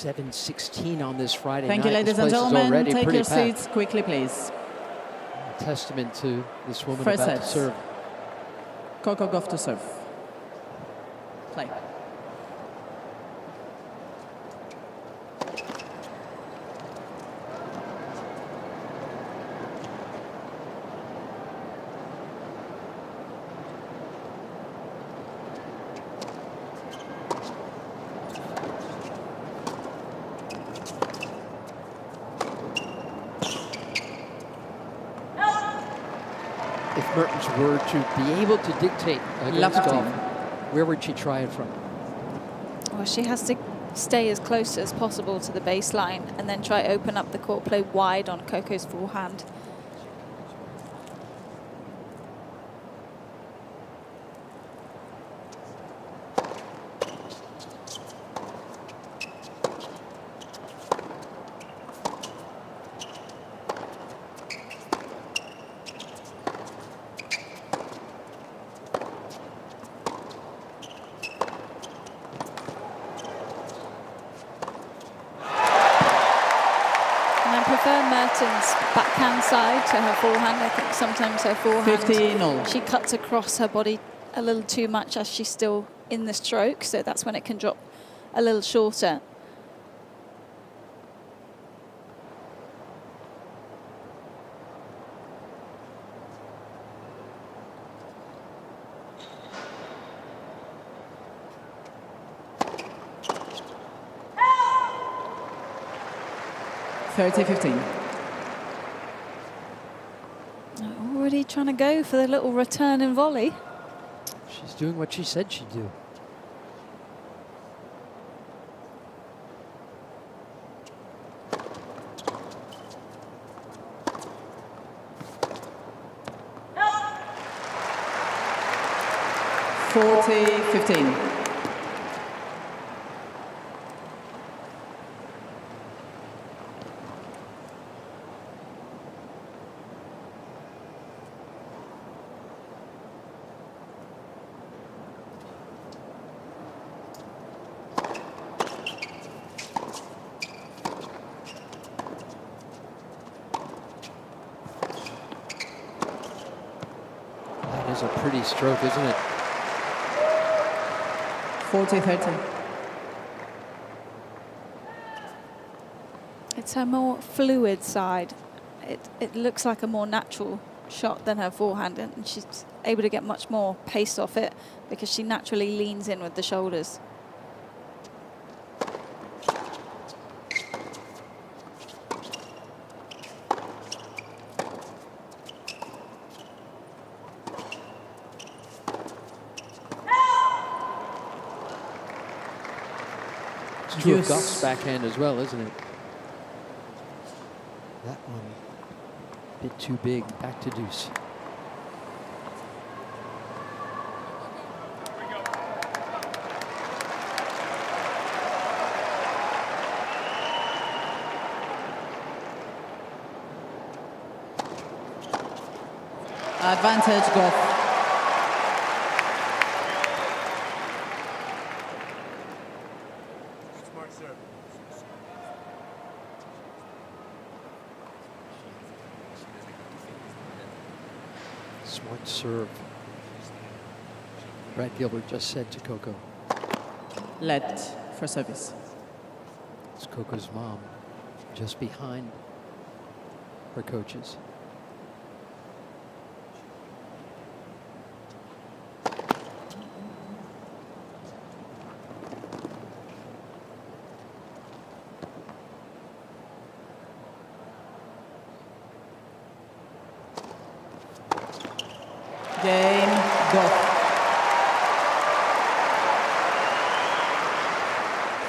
7:16 on this Friday Thank night. you, ladies This and place is gentlemen. already Take pretty your packed. seats quickly, please. A testament to this woman First about set. to serve. Coco Gauff to serve. Play. If Mertens were to be able to dictate against Gauff, where would she try it from? Well, she has to stay as close as possible to the baseline and then try open up the court play wide on Coco's forehand. Mertens' backhand side to her forehand. I think sometimes her forehand, 15-0. she cuts across her body a little too much as she's still in the stroke, so that's when it can drop a little shorter. Already trying to go for the little return and volley. She's doing what she said she'd do. No. 40-15. It's a pretty stroke, isn't it? 40-30. It's her more fluid side. It looks like a more natural shot than her forehand, and she's able to get much more pace off it because she naturally leans in with the shoulders. It's true of Gauff's backhand as well, isn't it? That one, a bit too big, back to deuce. Advantage Gauff. Smart serve. Brad Gilbert just said to Coco. Let for service. It's Coco's mom, just behind her coaches. Game, Gauff.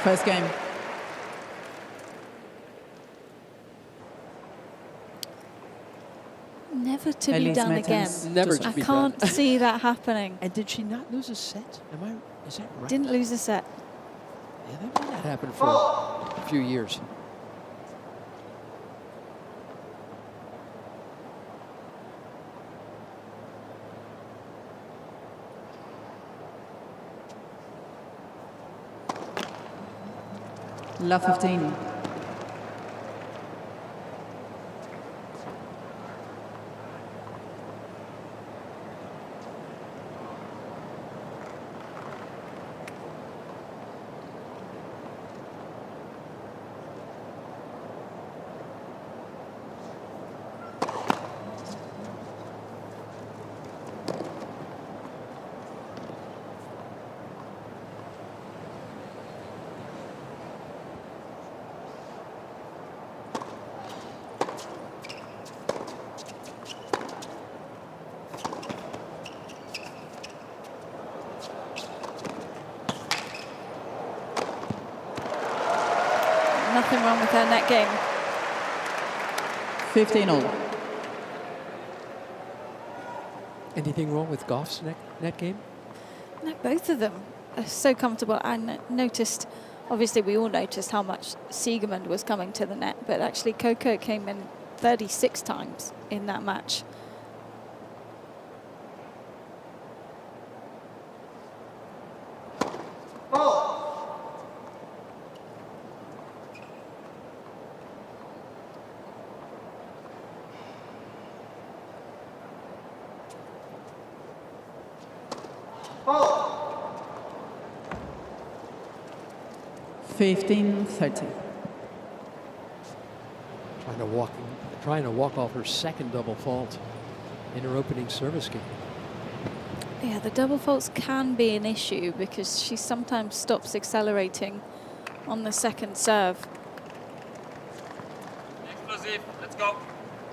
First game. Never to Elise be done Mertens. again. Never to I be can't done. see that happening. And did she not lose a set? Is that right? Didn't lose a set. Yeah, that might not happen for a few years. Love 15. Nothing wrong with her net game. 15 all. Anything wrong with Gauff's net game? No, both of them are so comfortable. I noticed, obviously we all noticed how much Siegemund was coming to the net, but actually Coco came in 36 times in that match. Oh. 15-30. Trying to walk off her second double fault in her opening service game. Yeah, the double faults can be an issue because she sometimes stops accelerating on the second serve. Explosive, let's go.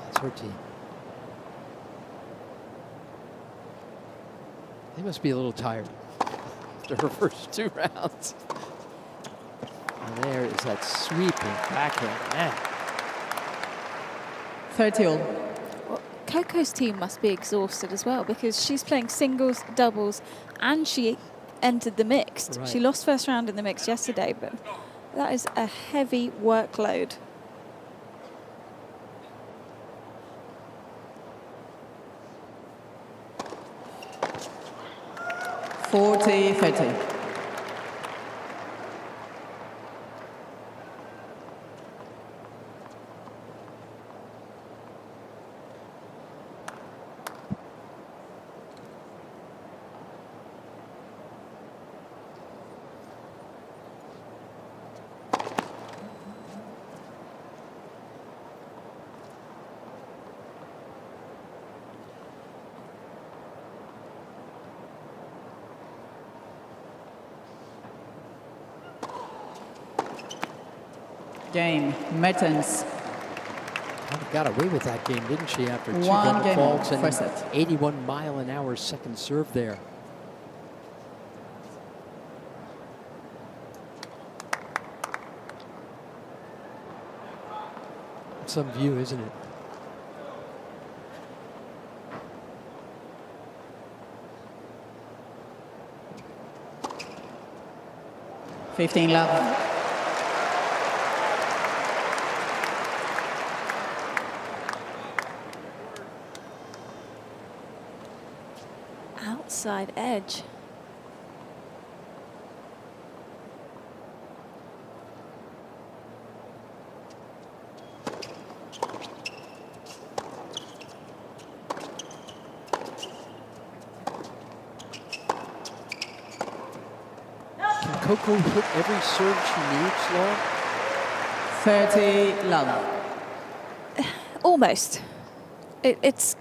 That's her team. They must be a little tired after her first 2 rounds. And there is that sweeping backhand. Man. 30 all. Well, Coco's team must be exhausted as well because she's playing singles, doubles, and she entered the mixed. Right. She lost first round in the mixed yesterday, but that is a heavy workload. (40-30). Game, Mertens. Got away with that game, didn't she, after 2 One double game faults on, and first set. 81-mile-an-hour second serve there. Some view, isn't it? (15 love). Outside edge. Can Coco hit every serve she needs, Laura? 30 love. Almost. It's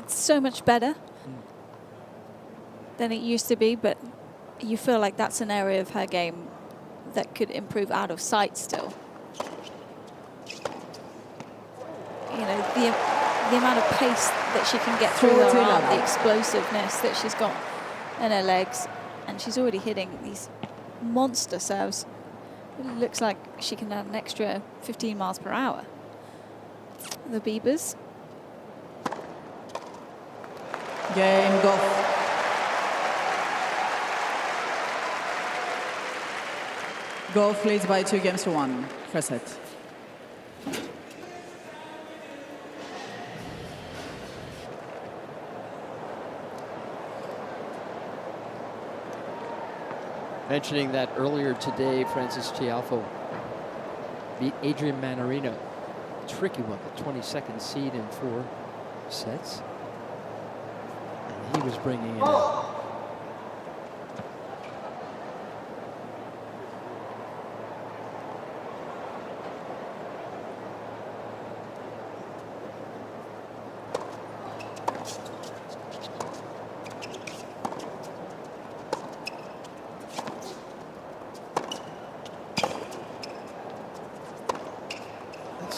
so much better than it used to be, but you feel like that's an area of her game that could improve out of sight still. You know, the amount of pace that she can get through her arm, the explosiveness that she's got in her legs, and she's already hitting these monster serves. It looks like she can add an extra 15 miles per hour. The Beavers. Game, Gauff. Gauff leads by 2 games to 1. First set. Mentioning that earlier today, Frances Tiafoe beat Adrian Manarino. Tricky one, the 22nd seed in 4 sets. And he was bringing it in.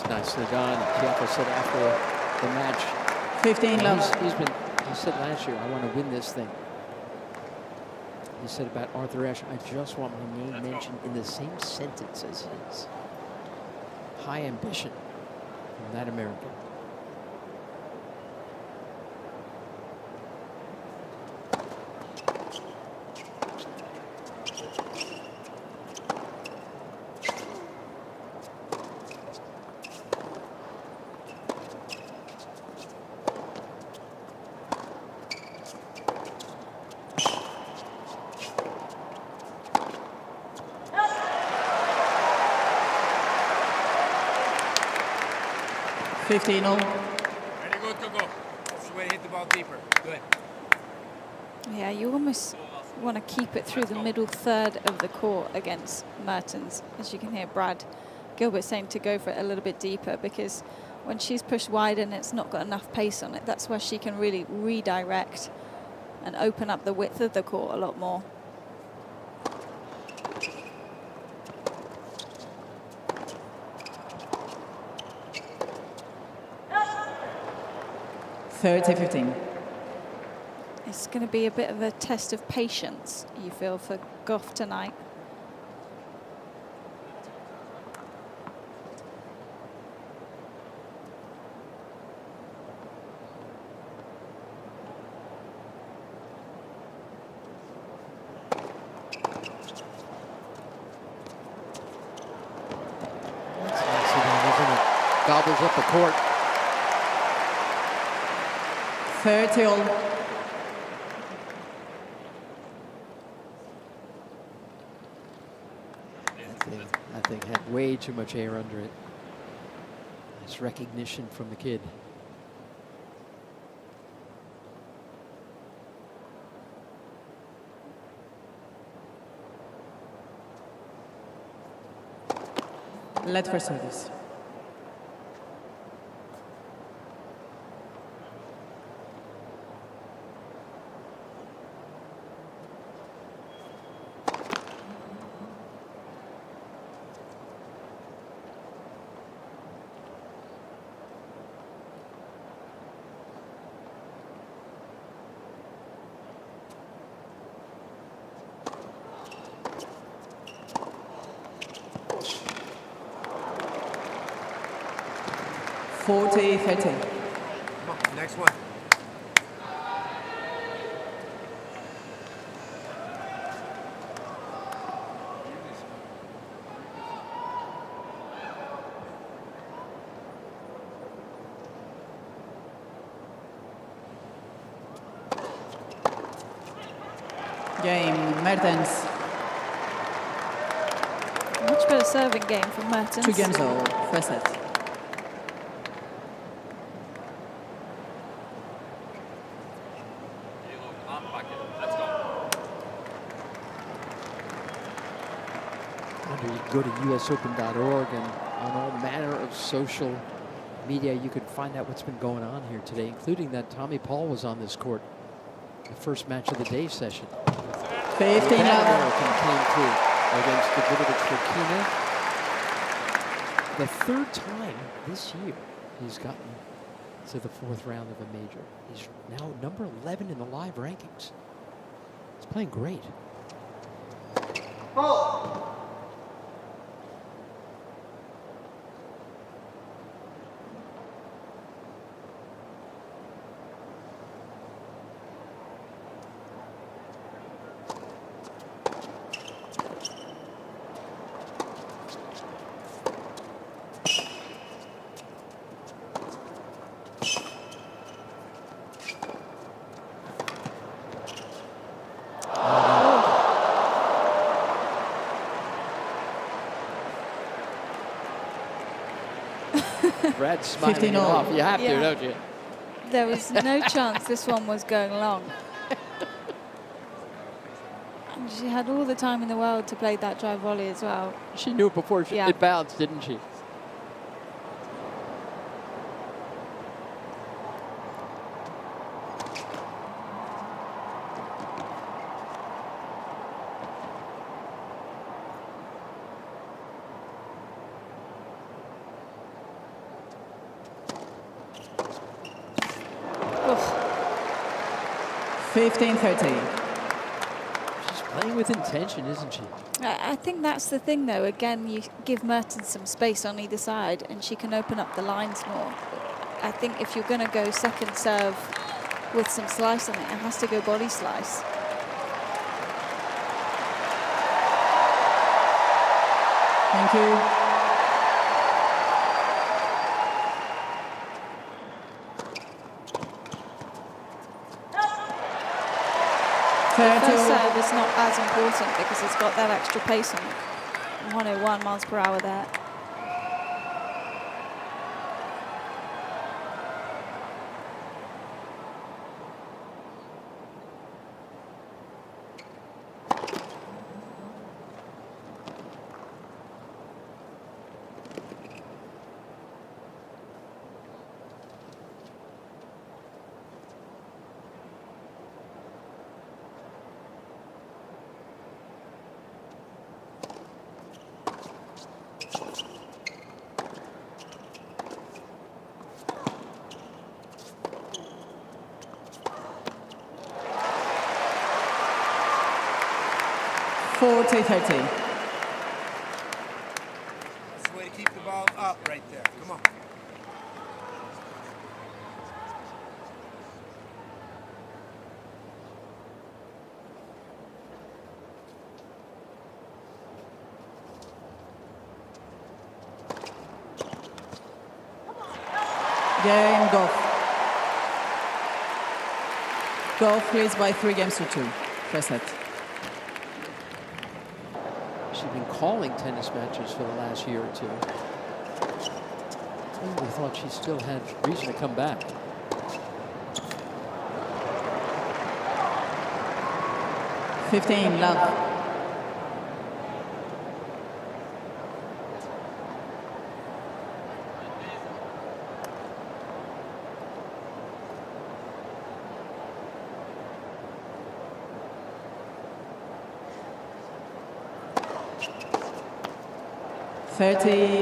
Nicely done. Tiafoe said after the match, 15 love. He said last year, I want to win this thing. He said about Arthur Ashe, I just want my name mentioned in the same sentence as his. High ambition from that American. Very good, Coco. That's the way to hit the ball deeper. Good. Yeah, you almost want to keep it through the middle third of the court against Mertens. As you can hear Brad Gilbert saying to go for it a little bit deeper, because when she's pushed wide and it's not got enough pace on it, that's where she can really redirect and open up the width of the court a lot more. It's going to be a bit of a test of patience, you feel, for Gauff tonight. Gobbles up the court. 30 all. That thing had way too much air under it. Nice recognition from the kid. Let for service. Come on, next one. Game, Mertens. Much better serving game from Mertens. 2 games all, first set. Go to usopen.org, and on all manner of social media you can find out what's been going on here today, including that Tommy Paul was on this court, the first match of the day session. 15 That love. American came through against Davidovic Fokina. The 3rd time this year he's gotten to the 4th round of a major. He's now number 11 in the live rankings. He's playing great. Brad's smiling 15 it all. off. You have to, Yeah. don't you? There was no chance this one was going long. And she had all the time in the world to play that drive volley as well. She knew it before Yeah. it bounced, didn't she? Oof. 15-30. She's playing with intention, isn't she? I think that's the thing, though. Again, you give Mertens some space on either side, and she can open up the lines more. I think if you're going to go second serve with some slice on it, it has to go body slice. Thank you. The first serve is not as important because it's got that extra pace on it. 101 miles per hour there. Forty-30. That's the way to keep the ball up right there. Come on. Game Gauff. Gauff leads by 3-2. First set. She's been calling tennis matches for the last year or two. We thought she still had reason to come back. Love.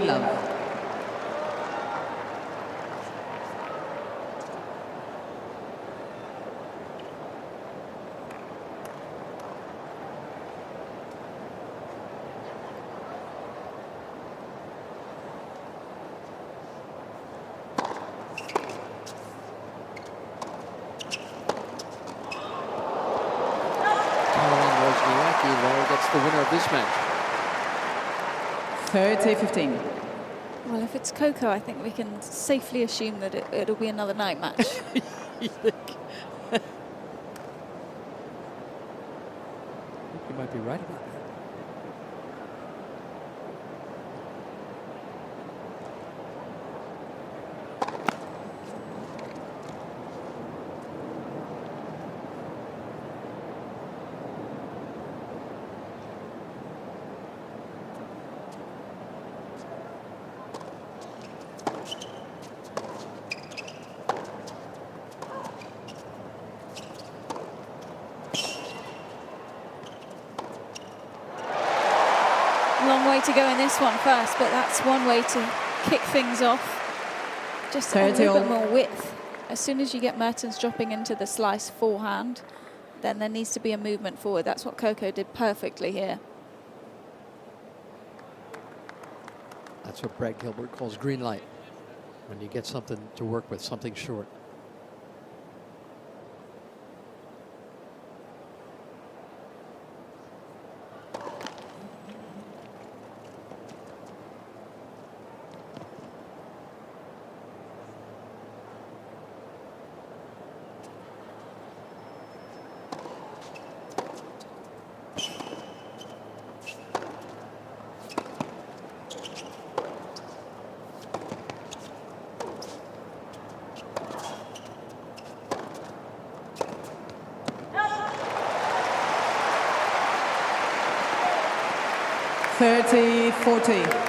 Love. Gets the winner of this match. 30-15. Well, if it's Coco, I think we can safely assume that it'll be another night match. You think? I think you might be right about that. Long way to go in this one first, but that's one way to kick things off. Just a little bit more width. As soon as you get Mertens dropping into the slice forehand, then there needs to be a movement forward. That's what Coco did perfectly here. That's what Brad Gilbert calls green light. When you get something to work with, something short. 30-40.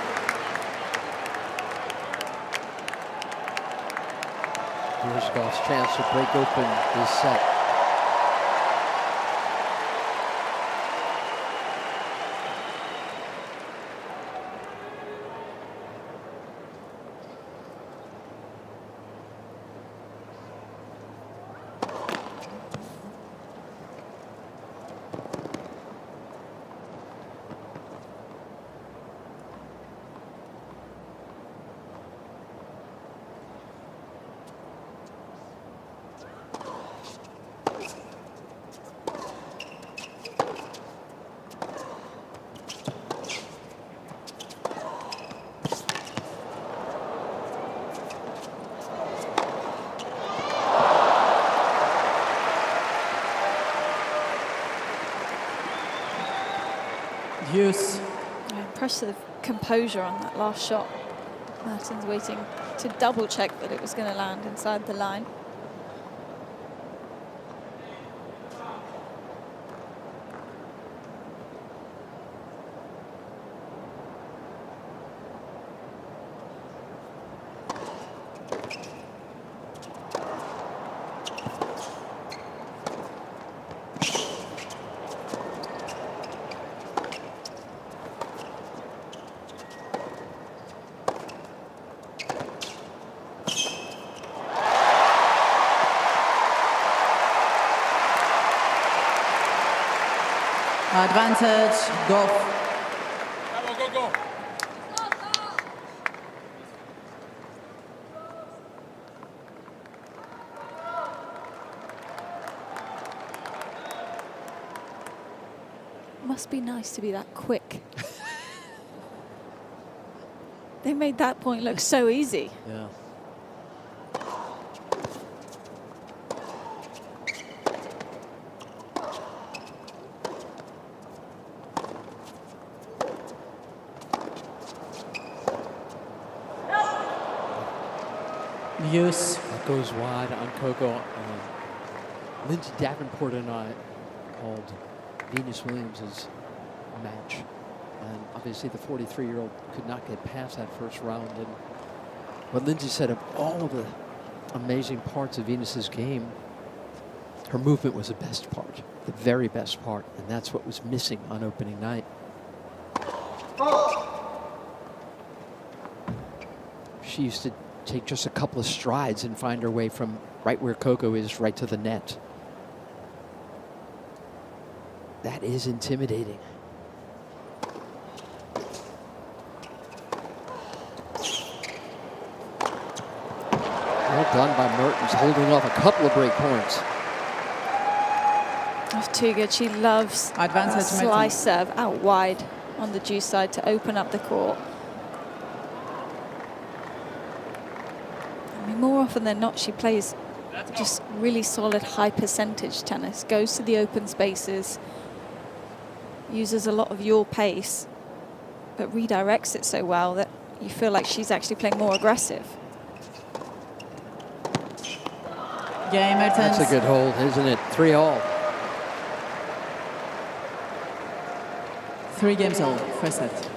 Here's Gauff's chance to break open this set. Use. Impressive composure on that last shot. Mertens waiting to double check that it was going to land inside the line. Advantage, Gauff. Come on, go, go. Must be nice to be that quick. They made that point look so easy. Yeah. Use. That goes wide on Coco. Lindsay Davenport and I called Venus Williams' match. And obviously the 43-year-old could not get past that first round. And what Lindsay said, of all of the amazing parts of Venus's game, her movement was the best part, the very best part. And that's what was missing on opening night. She used to take just a couple of strides and find her way from right where Coco is right to the net. That is intimidating. Well done by Mertens, holding off a couple of break points. That's too good. She loves a Advantage, slice serve out wide on the deuce side to open up the court. More often than not, she plays just really solid high percentage tennis, goes to the open spaces, uses a lot of your pace, but redirects it so well that you feel like she's actually playing more aggressive. Game, Mertens. That's a good hold, isn't it? 3-all. 3 games all, first set.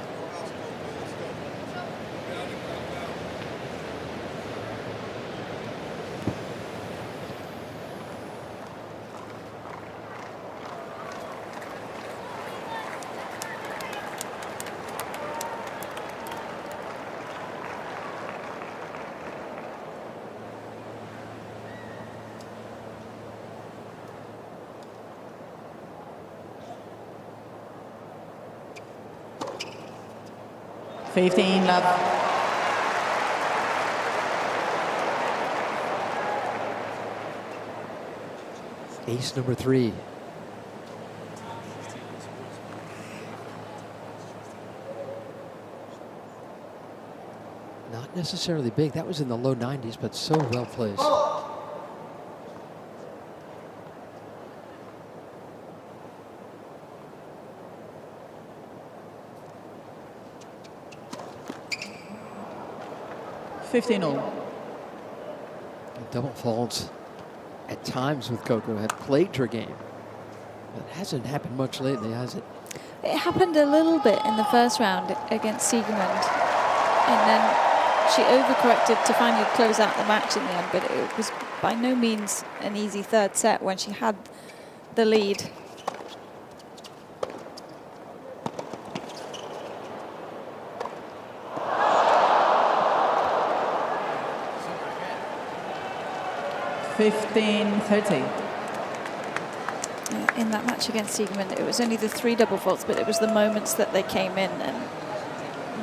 Love. Ace number 3. Not necessarily big. That was in the low 90s, but so well placed. Double faults at times with Coco have plagued her game. But it hasn't happened much lately, has it? It happened a little bit in the first round against Siegemund, and then she overcorrected to finally close out the match in the end, but it was by no means an easy third set when she had the lead. In that match against Siegemund, it was only the 3 double faults, but it was the moments that they came in. And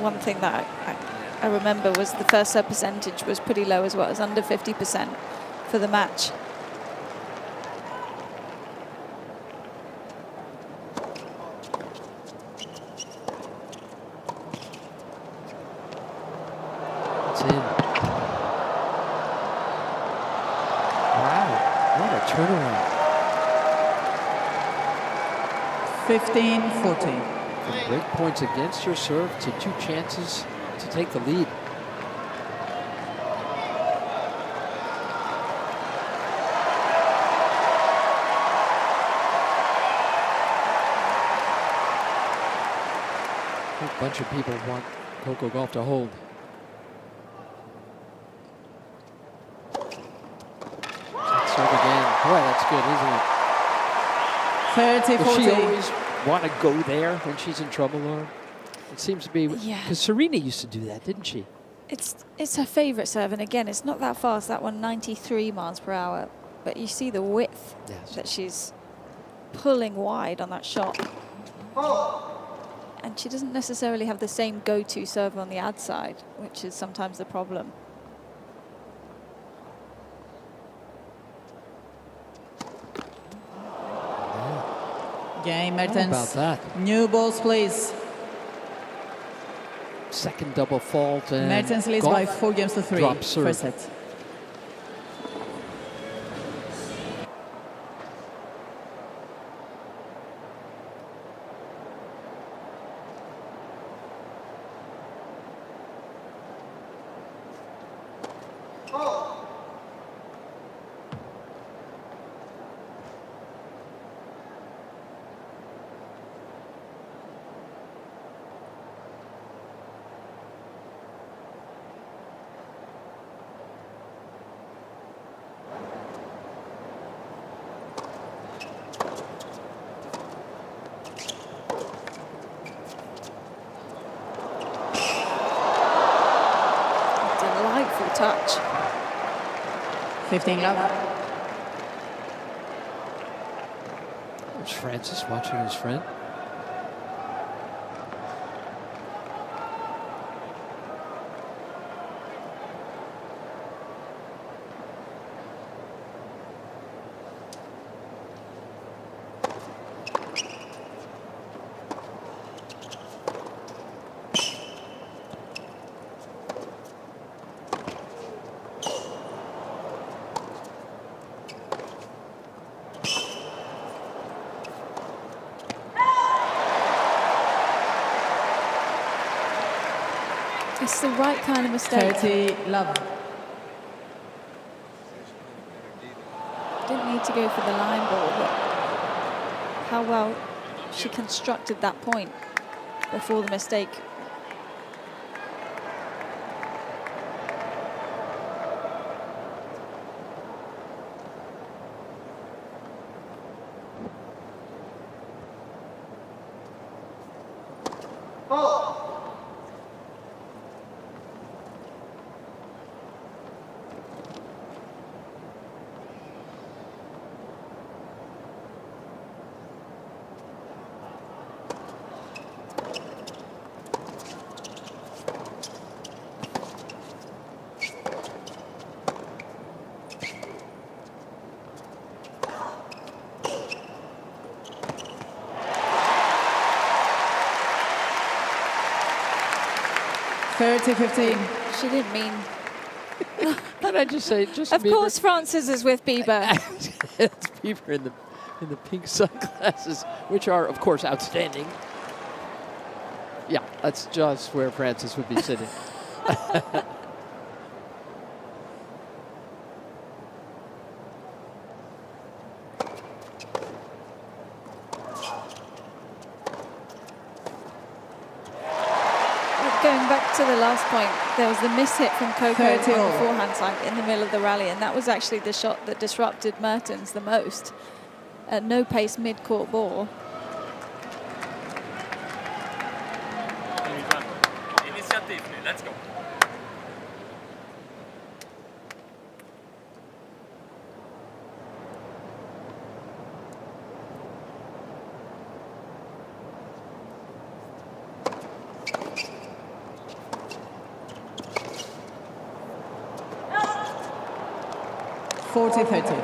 one thing that I remember was the first serve percentage was pretty low as well. It was under 50% for the match. It's in. Wow, what a turnaround. 15-14. From break points against her serve to 2 chances to take the lead. A bunch of people want Coco Gauff to hold. Let's serve again. Boy, that's good, isn't it? 30-40. Does she always want to go there when she's in trouble, Laura? It seems to be, Yeah. because Serena used to do that, didn't she? It's her favourite serve, and again, it's not that fast. That one, 93 miles per hour, but you see the width that she's pulling wide on that shot. And she doesn't necessarily have the same go-to serve on the ad side, which is sometimes the problem. Game, How Mertens. about that? New balls, please. Second double fault, and Mertens leads Gauff by 4 games to 3. drops serve. First set. Touch. 15 love. There's Francis watching his friend. It's the right kind of mistake. 30 love. Didn't need to go for the line ball, but how well she constructed that point before the mistake. She didn't mean. Can I just say, just Of course, Francis is with Bieber. It's Bieber in the pink sunglasses, which are, of course, outstanding. Yeah, that's just where Francis would be sitting. going back to the last point, there was the miss hit from Coco on the 30 all. forehand side in the middle of the rally, and that was actually the shot that disrupted Mertens the most. No pace mid-court ball. Initiative, let's go. Forty 30.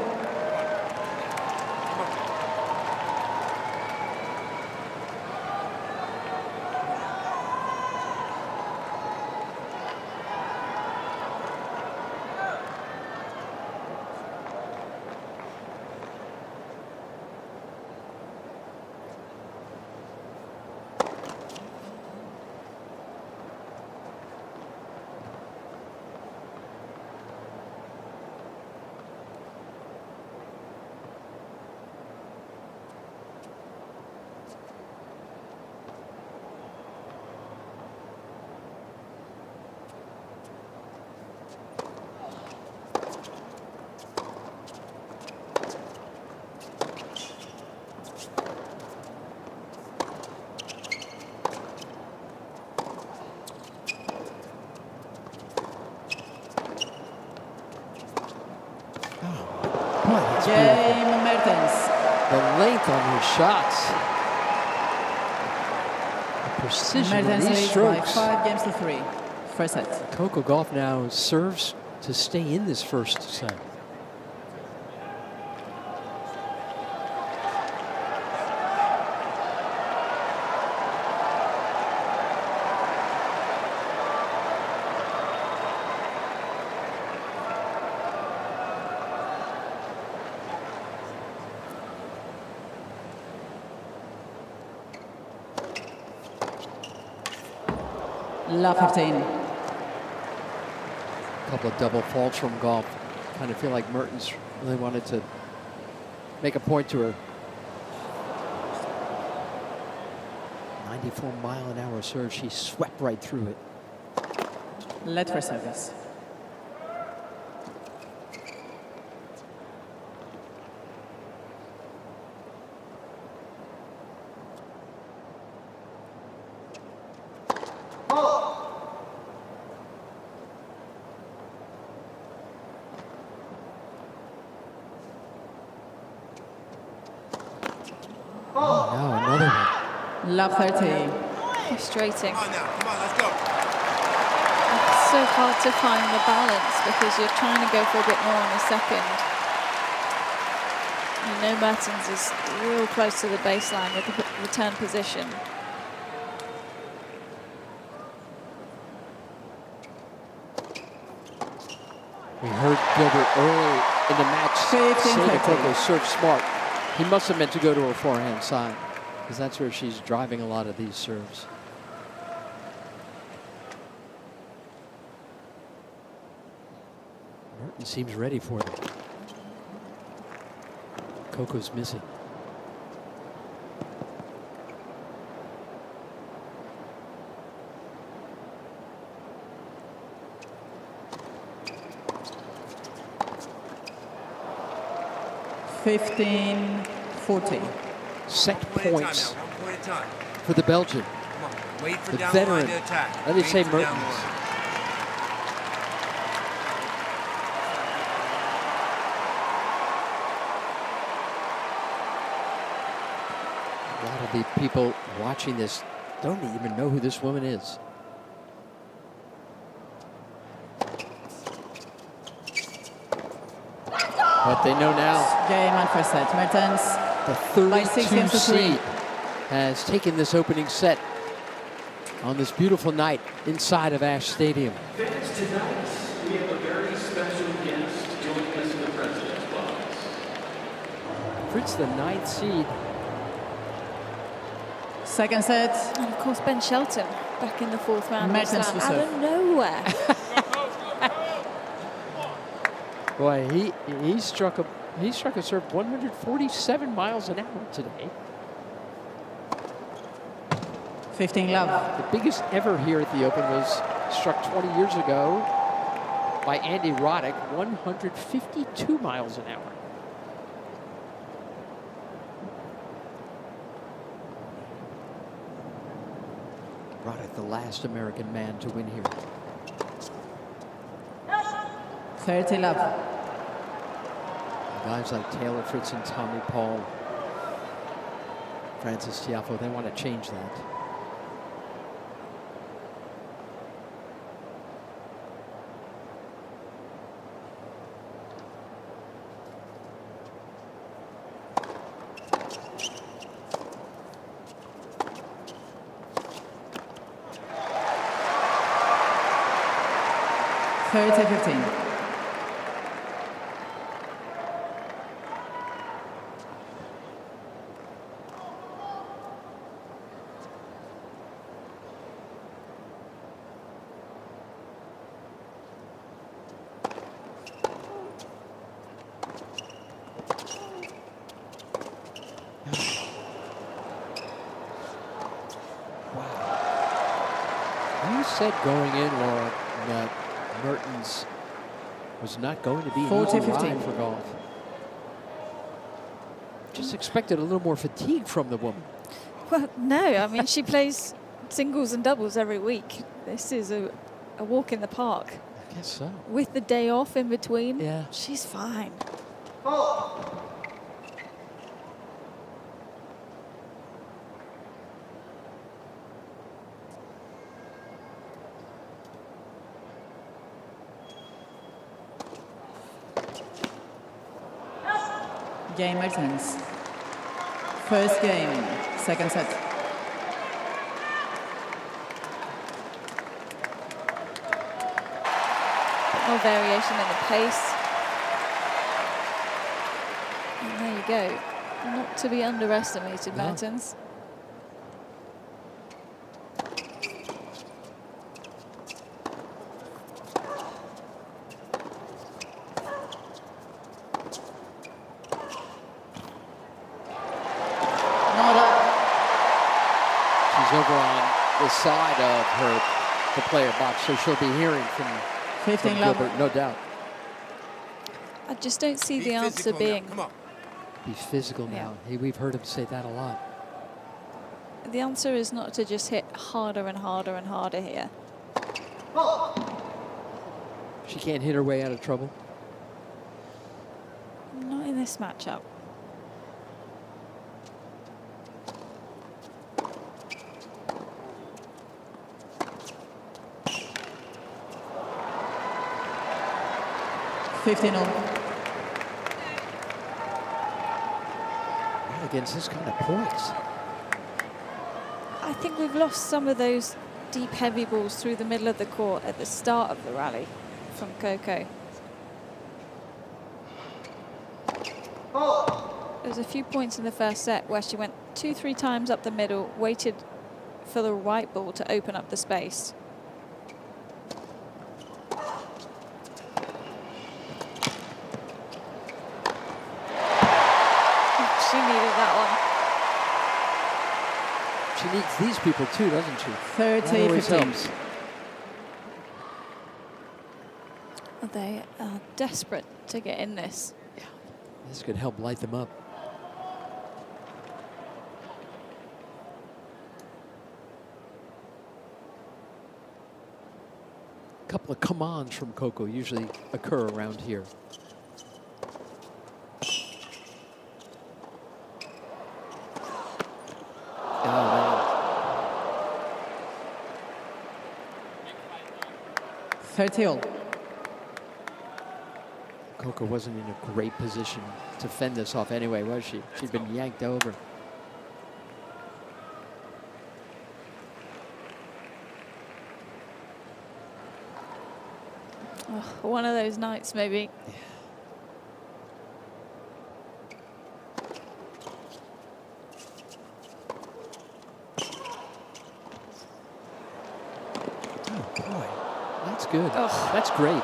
Elise Mertens. The length on her shots. The precision of Mertens these leads by strokes. 5 games to 3. First set. Coco Gauff now serves to stay in this first set. La 15. A couple of double faults from Gauff. Kind of feel like Mertens really wanted to make a point to her. 94-mile-an-hour serve. She swept right through it. Let for service. Love 30. Frustrating. Come on now, come on, let's go. It's so hard to find the balance because you're trying to go for a bit more on the second. You know Mertens is real close to the baseline with the return position. We heard Gilbert early in the match say to Coco, serve smart. He must have meant to go to her forehand side, because that's where she's driving a lot of these serves. Mertens seems ready for them. Coco's missing. Fifteen 40. Set points One point at a time. for the Belgian, Come on, wait for the down the line veteran. to attack. Let me Wait say for down the Mertens. line. A lot of the people watching this don't even know who this woman is. But they know now. Game and first set. Mertens The by 6 32 games to 3. seed has taken this opening set on this beautiful night inside of Ash Stadium. Fans, tonight we have a very special guest joining us in the President's Box. Fritz, the 9th seed. Second set. And of course Ben Shelton back in the 4th round of Mertens Slam to out serve. of nowhere. Boy, he struck a serve 147 miles an hour today. 15 love. The biggest ever here at the Open was struck 20 years ago by Andy Roddick, 152 miles an hour. Roddick, the last American man to win here. 30 love. Guys like Taylor Fritz and Tommy Paul, Francis Tiafoe, they want to change that. Third to 15. You said going in, Laura, that Mertens was not going to be an easy ride for Gauff. Just expected a little more fatigue from the woman. Well, no, I mean, she plays singles and doubles every week. This is a walk in the park. I guess so. With the day off in between, yeah, she's fine. Game Mertens. First game, second set. More variation in the pace. And there you go. Not to be underestimated, No. Mertens. Over on the side of the player box, so she'll be hearing from 15 Gilbert, no doubt. I just don't see the answer being... Be physical now. Hey, we've heard him say that a lot. The answer is not to just hit harder and harder and harder here. She can't hit her way out of trouble. Not in this matchup. Against this kind of points. I think we've lost some of those deep, heavy balls through the middle of the court at the start of the rally from Coco. There was a few points in the first set where she went 2-3 times up the middle, waited for the white ball to open up the space. She needed that one. She needs these people too, doesn't she? 30-15. They are desperate to get in this. Yeah, this could help light them up. A couple of come-ons from Coco usually occur around here. Coco wasn't in a great position to fend this off anyway, was she? She'd been yanked over. Oh, one of those nights, maybe. Yeah. Oh, boy. That's good. Oh. That's great.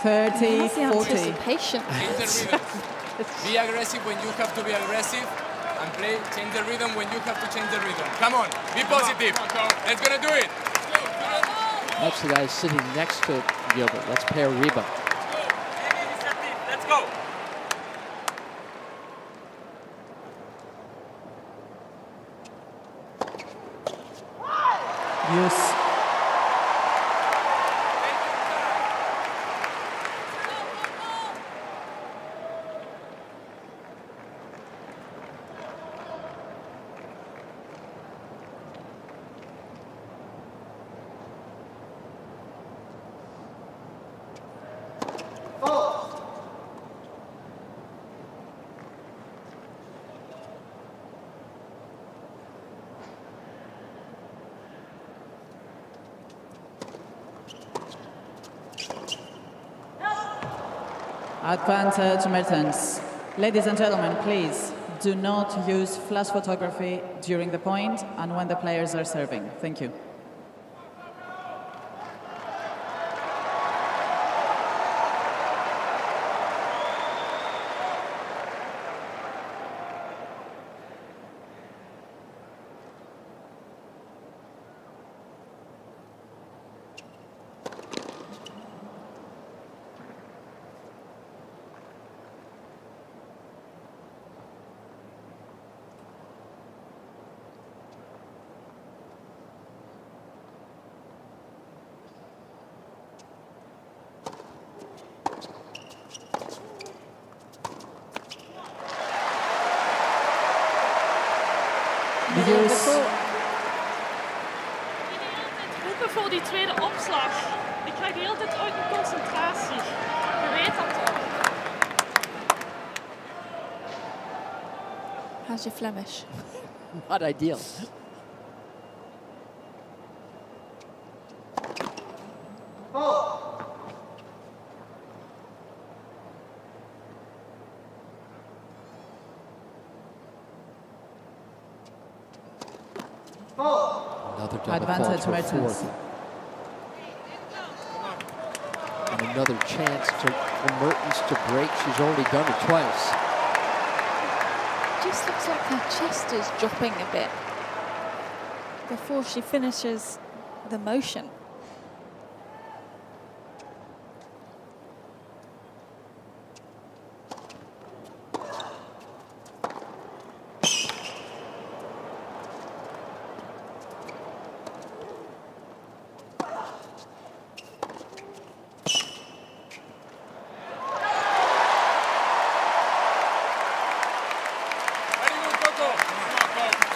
That's the 30-40. anticipation. Be aggressive when you have to be aggressive, and change the rhythm when you have to change the rhythm. Come on, be positive. Let's gonna do it. That's the guy sitting next to Gilbert. That's Per Riba. Let's go. Use. Advantage Mertens. Ladies and gentlemen, please do not use flash photography during the point and when the players are serving. Thank you. Roepen voor die tweede opslag. Ik krijg de hele tijd uit mijn concentratie. Je weet dat toch? How's your Flemish? Not ideal. Another double Advantage fault for Mertens. fourth. And another chance for Mertens to break. She's already done it twice. Just looks like her chest is dropping a bit before she finishes the motion.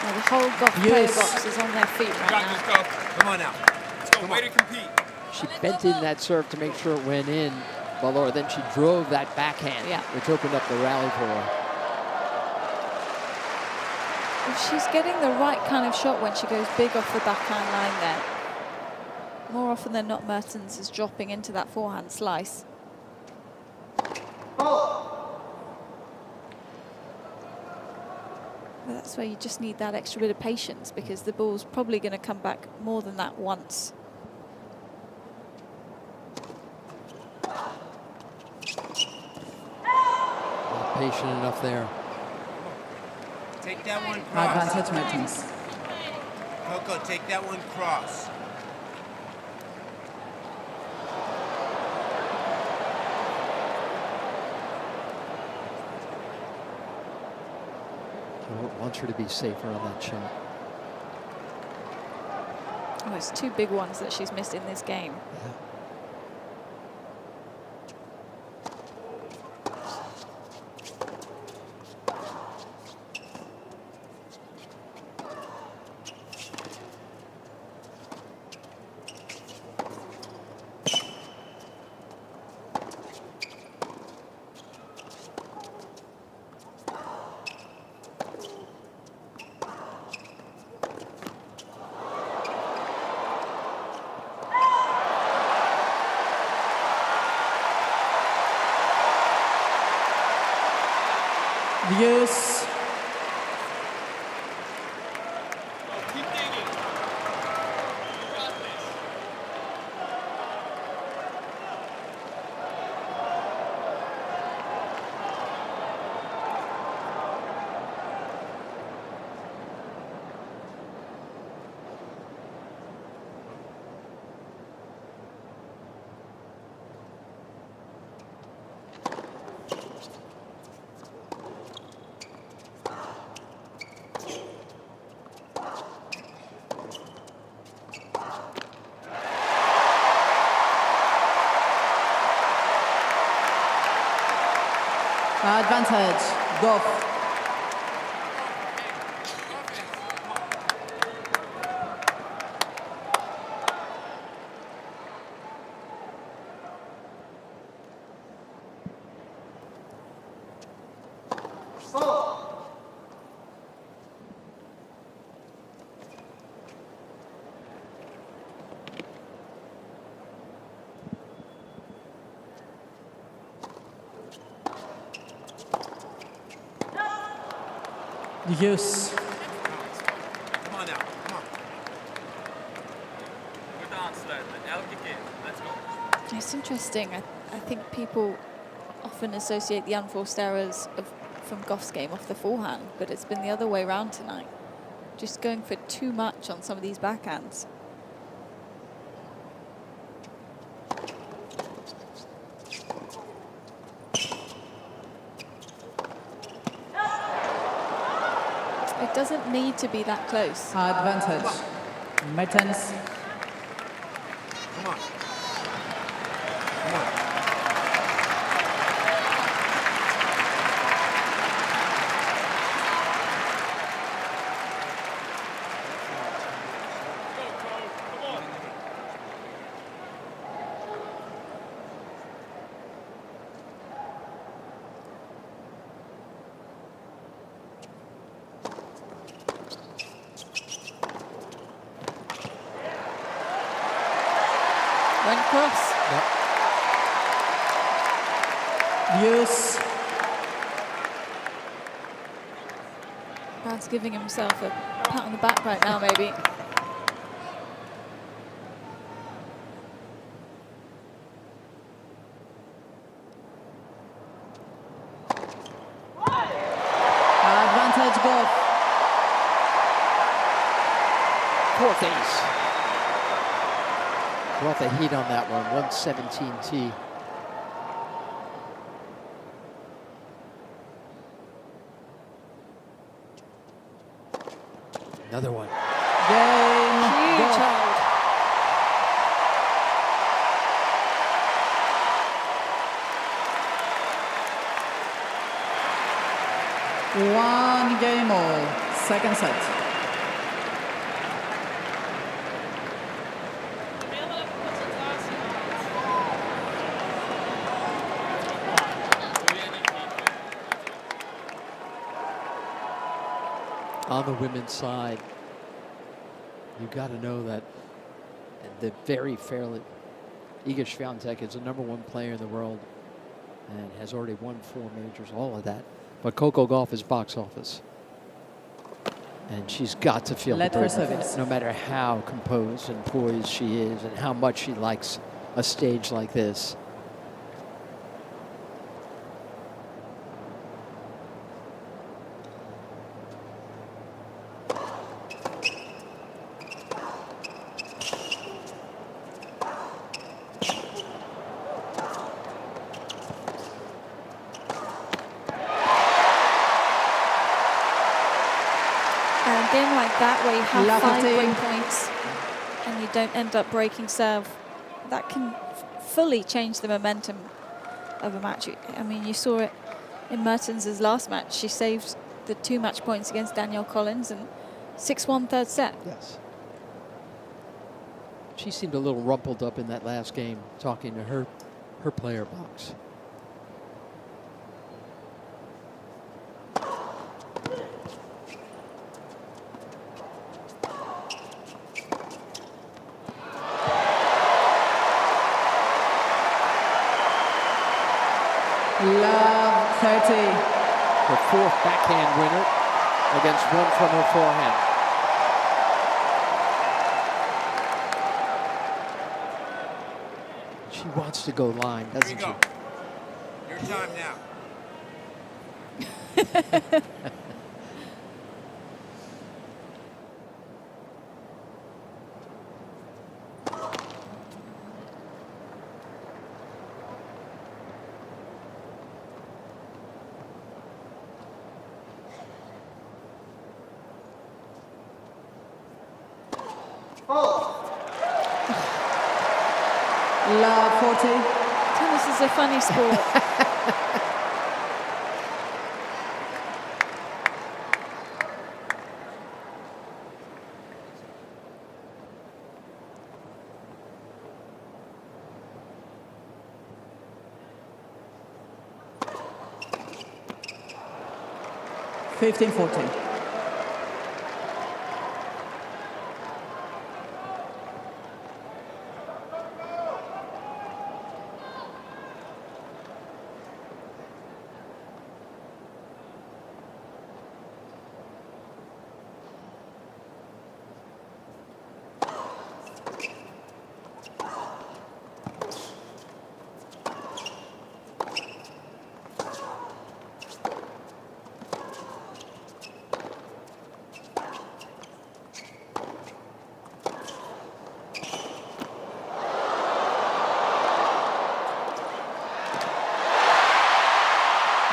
The whole Gauff player box is on their feet right now. Come on now. Let's go. Way to compete. She bent in that serve to make sure it went in, Valor. Then she drove that backhand, which opened up the rally for her. If she's getting the right kind of shot when she goes big off the backhand line there. More often than not, Mertens is dropping into that forehand slice. But that's where you just need that extra bit of patience, because the ball's probably going to come back more than that once. Not patient enough there. Take that one cross. Advantage Mertens. Coco, take that one cross. Wants her to be safer on that shot. Oh, it's two big ones that she's missed in this game. Yeah. Use. Keep digging. You got this. Advantage, Gauff. Use. Come on now, come on. Good answer, elke keer. Let's go. It's interesting. I think people often associate the unforced errors from Gauff's game off the forehand, but it's been the other way around tonight. Just going for too much on some of these backhands. It doesn't need to be that close. Advantage. Mertens. Come on. Come on. Went cross. Use. Brad's giving himself a pat on the back right now, maybe. Advantage, Gauff. Fourth ace. Brought the heat on that one, 117T. Another one. Game. Huge Gauff. hold. One game all. Second set. Heel veel concentratie gehad. On the women's side, you got to know that the very fairly, Iga Swiatek is the #1 player in the world and has already won 4 majors, all of that. But Coco Gauff is box office. And she's got to feel the Let her burden, service. no matter how composed and poised she is and how much she likes a stage like this. A game like that where you have Lovely 5 team. break points and you don't end up breaking serve, that can fully change the momentum of a match. I mean, you saw it in Mertens' last match. She saved the 2 match points against Danielle Collins and 6-1 third set. Yes. She seemed a little rumpled up in that last game, talking to her player box. Love 30. Her 4th backhand winner against 1 from her forehand. She wants to go line, Here we doesn't go. she? Your time now. Love 40. Tennis is a funny sport. 15-14.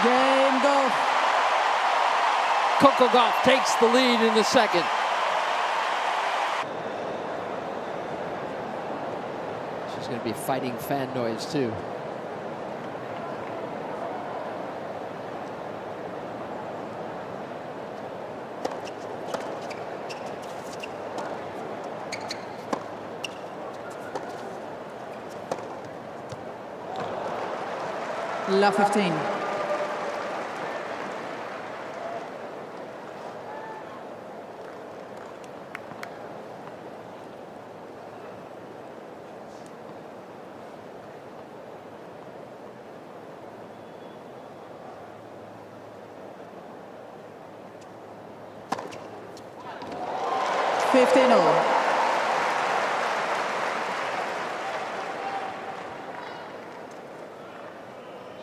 Game Gauff. Coco Gauff takes the lead in the second. She's going to be fighting fan noise too. La 15.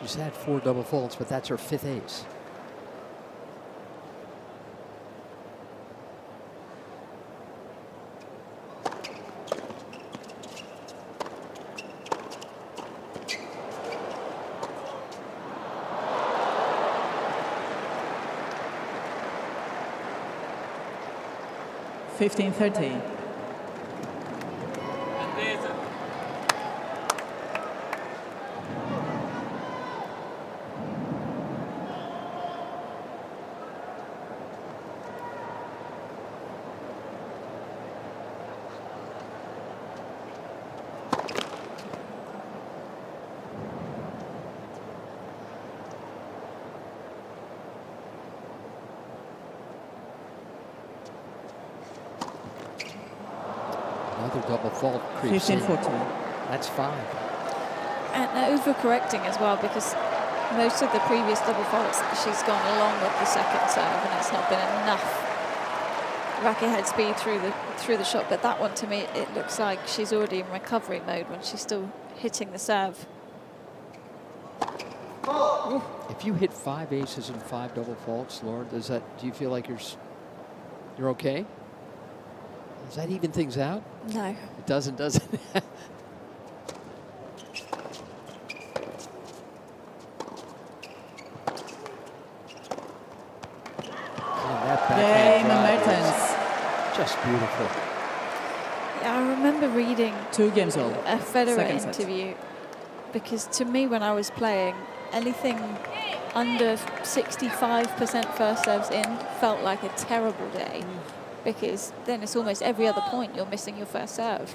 She's had 4 double faults, but that's her 5th ace. $15-30. Another double fault creeps in. 15-14. That's 5. And overcorrecting as well, because most of the previous double faults, she's gone along with the second serve, and it's not been enough racket head speed through the shot. But that one, to me, it looks like she's already in recovery mode when she's still hitting the serve. If you hit 5 aces and 5 double faults, Laura, do you feel like you're okay? Does that even things out? No. It doesn't, does it? Elise Mertens. Just beautiful. Yeah, I remember reading 2 games all. a Federer Second set. interview, because to me, when I was playing, anything under 65% first serves in felt like a terrible day, because then it's almost every other point you're missing your first serve.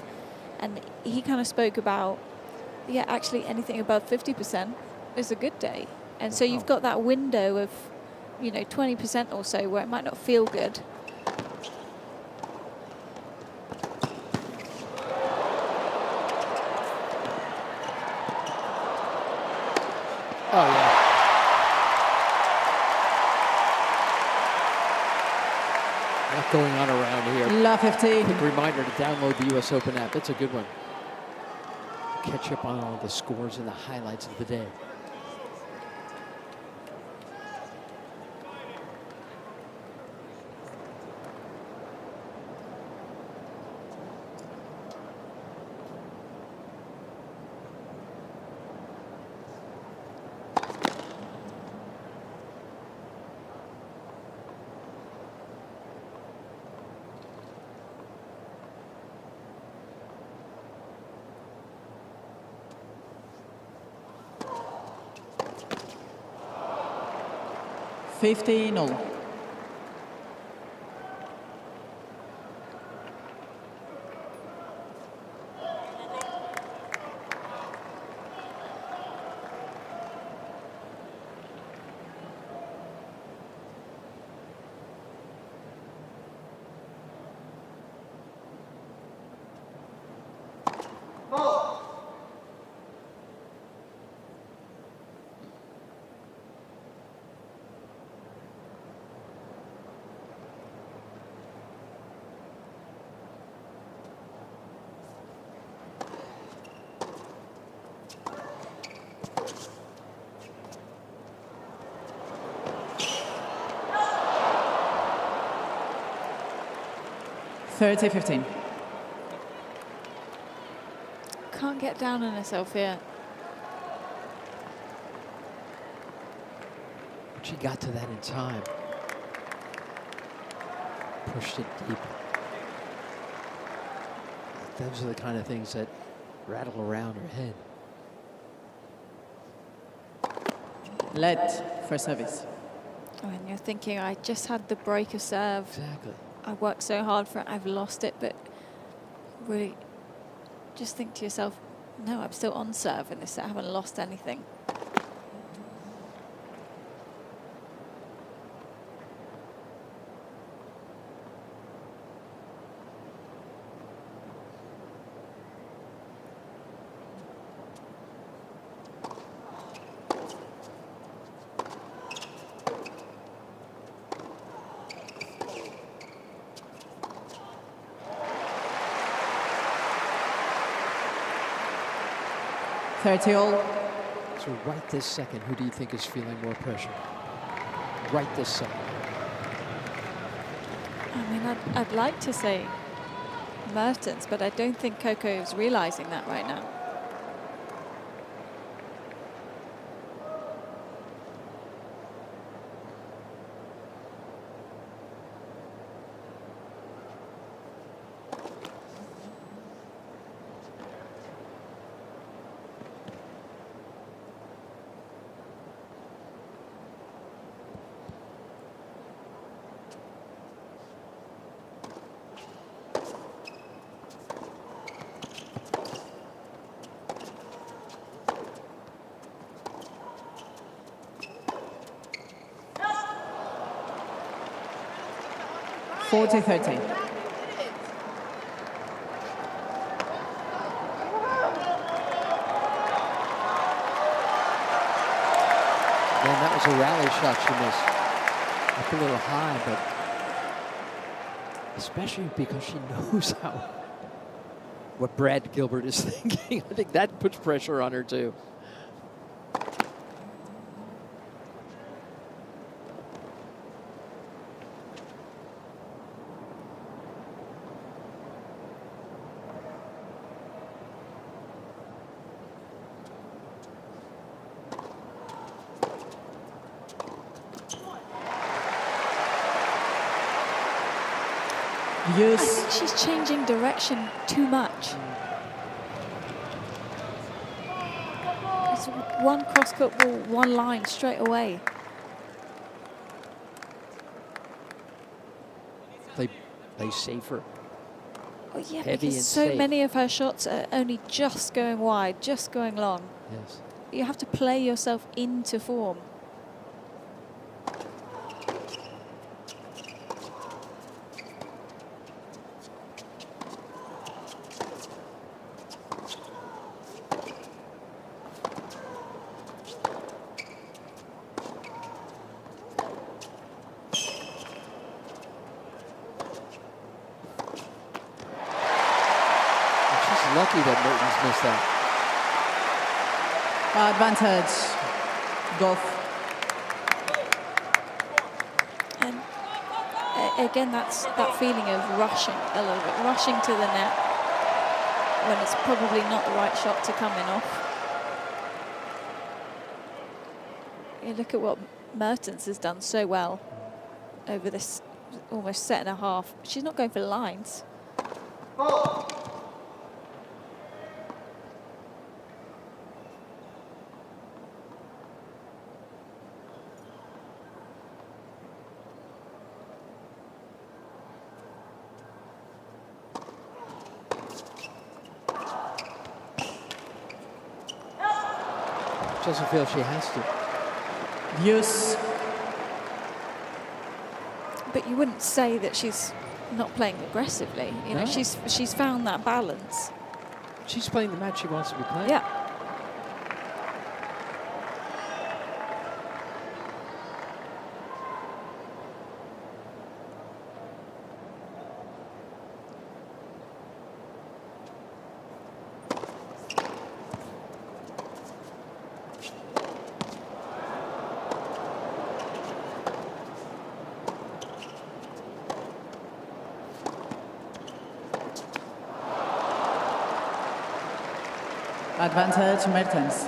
And he kind of spoke about, yeah, actually anything above 50% is a good day. And so you've got that window of, 20% or so where it might not feel good. Oh, yeah. A lot going on around here. La 15. Quick reminder to download the US Open app. It's a good one. Catch up on all the scores and the highlights of the day. $15-all. 30-15. Can't get down on herself here. She got to that in time. Pushed it deep. Those are the kind of things that rattle around her head. Let for service. Oh, and you're thinking, I just had the break of serve. Exactly. I worked so hard for it, I've lost it, but really just think to yourself, no, I'm still on serve in this set, I haven't lost anything. All. So right this second, who do you think is feeling more pressure? Right this second. I mean, I'd like to say Mertens, but I don't think Coco is realizing that right now. Forty 30. And that was a rally shot she missed. Up a little high, but especially because she knows what Brad Gilbert is thinking. I think that puts pressure on her too. I think she's changing direction too much. It's one cross-cut ball, one line straight away. Play safer. Oh, yeah, Heavy because and so safe. many of her shots are only just going wide, just going long. Yes. You have to play yourself into form. Lucky that Mertens missed that. Advantage. Gauff. And again, that's that feeling of rushing a little bit, rushing to the net when it's probably not the right shot to come in off. You look at what Mertens has done so well over this almost set and a half. She's not going for lines. Doesn't feel she has to. Use. But you wouldn't say that she's not playing aggressively. You know, No. she's found that balance. She's playing the match she wants to be playing. Yeah. Advantage Mertens.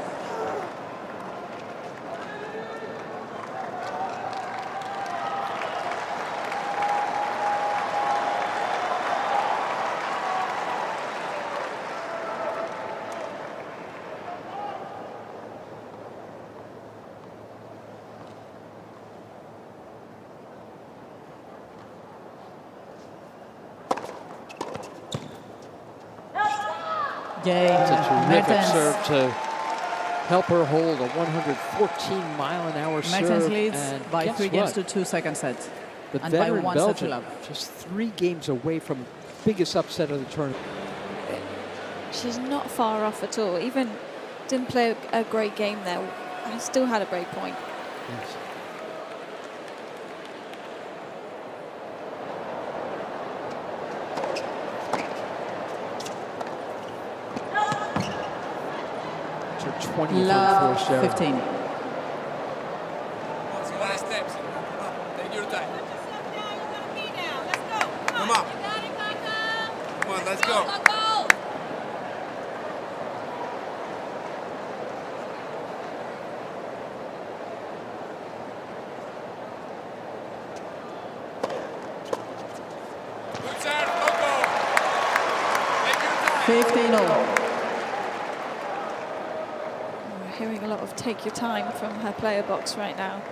It's a terrific serve to help her hold a 114-mile-an-hour serve. Mertens leads and by guess 3 games what? to 2 second sets. The and by veteran 1 set to Belgian, love. just 3 games away from biggest upset of the tournament. She's not far off at all. Even didn't play a great game there. I still had a break point. Yes. It's her 20th Love forced error. 15. Small steps. Take your time. Come on. Come on, let's go. Good serve, Coco. Take your time. 15-0. We're hearing a lot of take your time from her player box right now.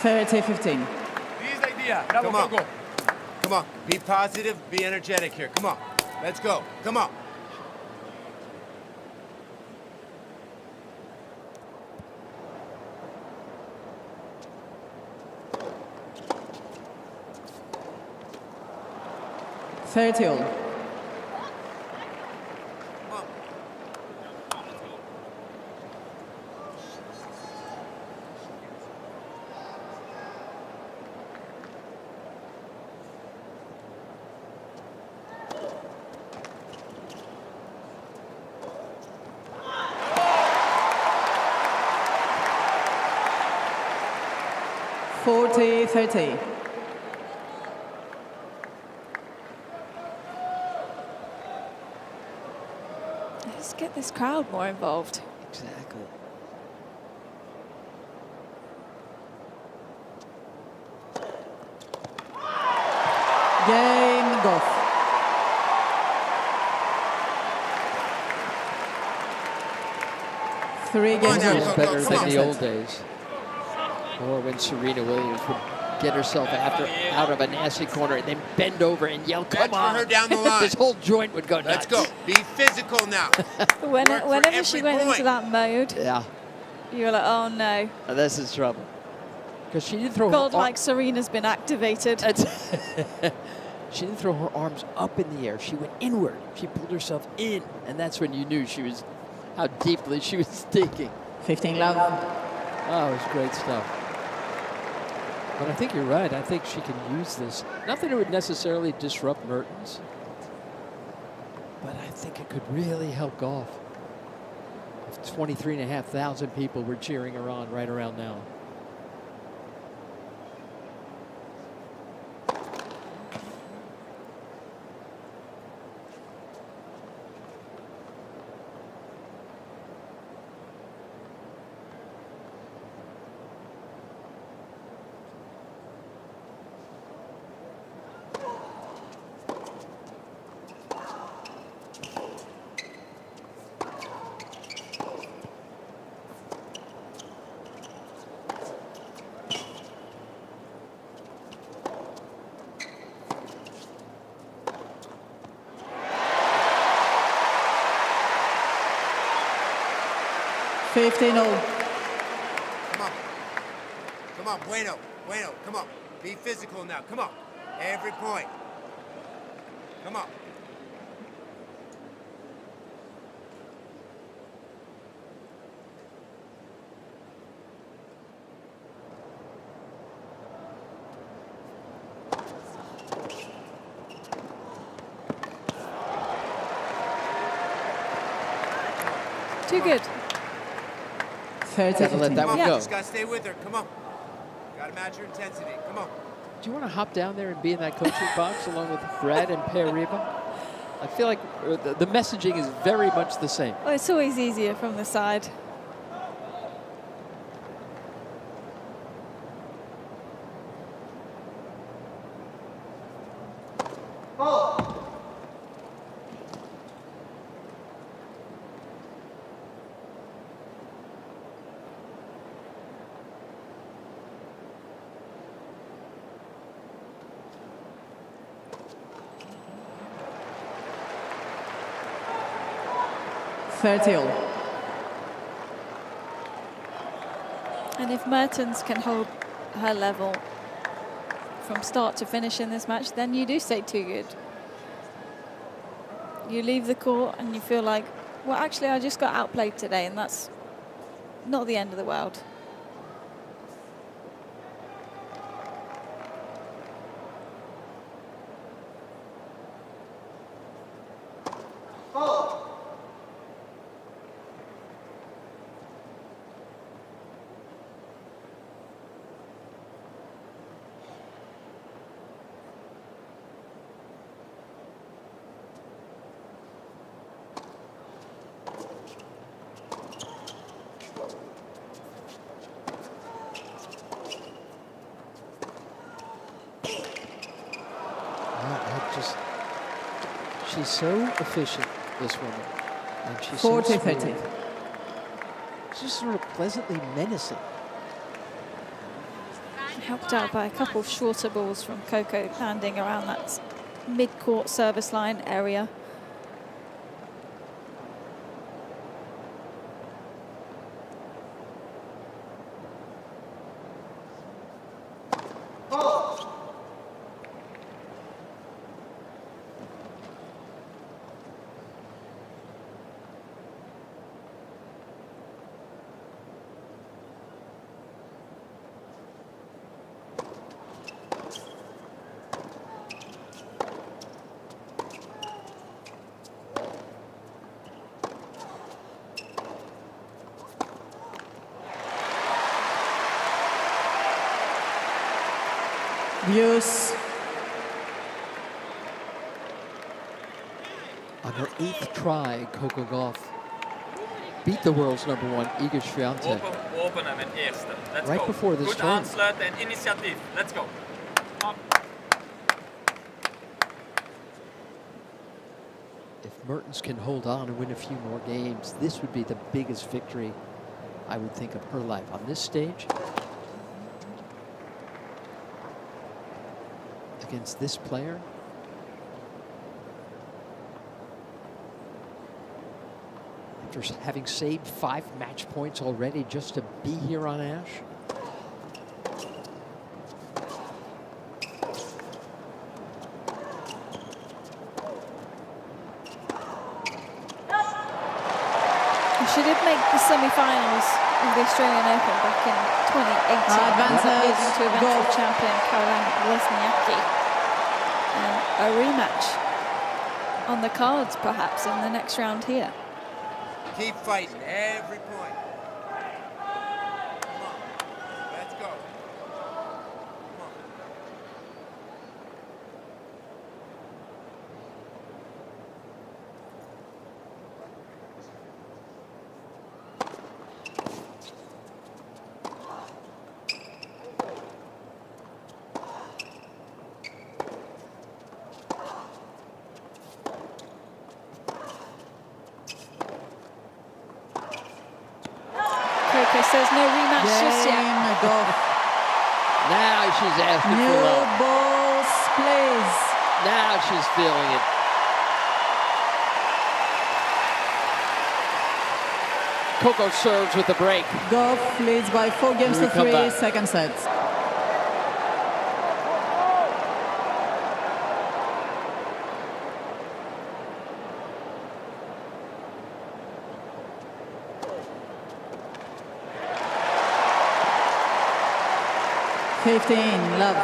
Thirty 15. This idea. Bravo, Come on. Coco. Come on. Be positive. Be energetic here. Come on. Let's go. Come on. Thirty all. Come on. 40-30. Let's get this crowd more involved. Exactly. Game Gauff. Three Come on games now, It's all. Coco, better come than on. the old days. Or when Serena Williams would get herself out of a nasty corner and then bend over and yell, "Come That's on!" for her down the line. This whole joint would go nuts. Let's go. Be physical now. Work for Whenever she every went point. into that mode, Yeah, you were like, oh no. this is trouble. Because she didn't throw God, her like Serena's been activated. she didn't throw her arms up in the air. She went inward. She pulled herself in, and that's when you knew she was how deeply she was thinking. 15 love. Oh, it was great stuff. But I think you're right. I think she can use this. Not that it would necessarily disrupt Mertens, but I think it could really help Gauff. If 23,500 people were cheering her on right around now. Fifteen all. Come on. Come on. Bueno. Bueno. Come on. Be physical now. Come on. Every point. Come on. Too good. 30. Gotta let that one Come on, go. just gotta stay with her. Come on. Gotta match her intensity. Come on. Do you want to hop down there and be in that coaching box along with Fred and Per Riba? I feel like the messaging is very much the same. Well, it's always easier from the side. And if Mertens can hold her level from start to finish in this match, then you do say too good. You leave the court and you feel like, well, actually, I just got outplayed today, and that's not the end of the world. She's so efficient, this woman. And she's 40-30. So she's just sort of pleasantly menacing. Helped out by a couple of shorter balls from Coco landing around that mid-court service line area. Use. On her 8th try, Coco Gauff beat the world's #1, Iga Swiatek. Right before this turn. Let's go. If Mertens can hold on and win a few more games, this would be the biggest victory, I would think, of her life. On this stage, against this player, after having saved 5 match points already just to be here on Ash. She did make the semi-finals of the Australian Open back in 2018. Advantage, Losing to eventual champion Caroline Wozniacki. A rematch on the cards, perhaps, in the next round here. Keep fighting every point. Come on. Let's go. Come on. Coco says no rematch just yet. Now she's asking New for love. balls, please. Now she's feeling it. Coco serves with the break. Gauff leads by 4 games Here we to come 3, back. second sets. Love.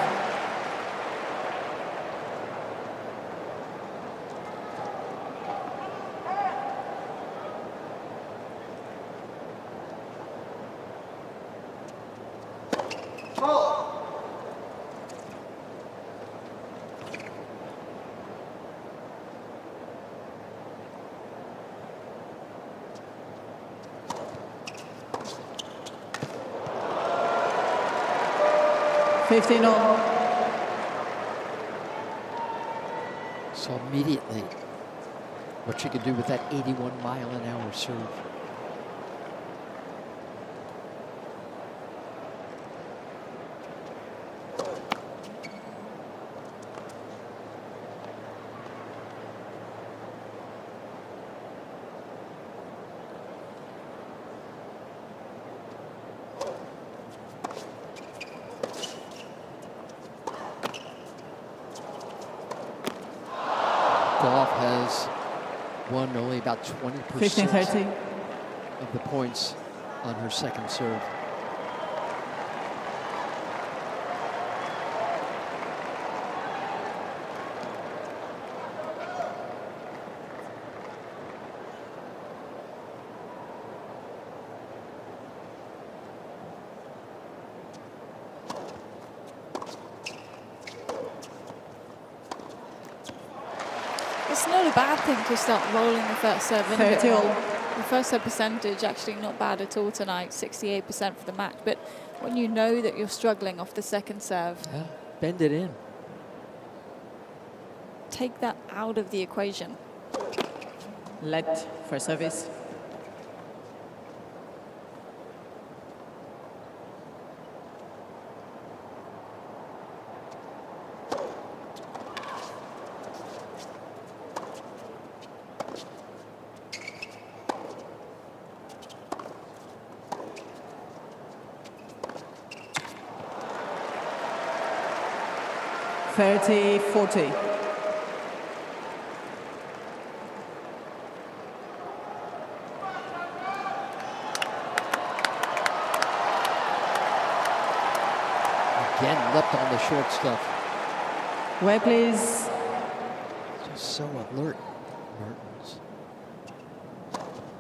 15-all. Saw immediately what she could do with that 81-mile-an-hour serve. Gauff has won only about 20% 15-30. of the points on her second serve. It's not a bad thing to start rolling the first serve in a bit 30 all. more. The first serve percentage actually not bad at all tonight, 68% for the match. But when you know that you're struggling off the second serve, Yeah, bend it in. take that out of the equation. Let for service. Thirty, 40. Again, leapt on the short stuff. Where, please? Just so alert, Mertens,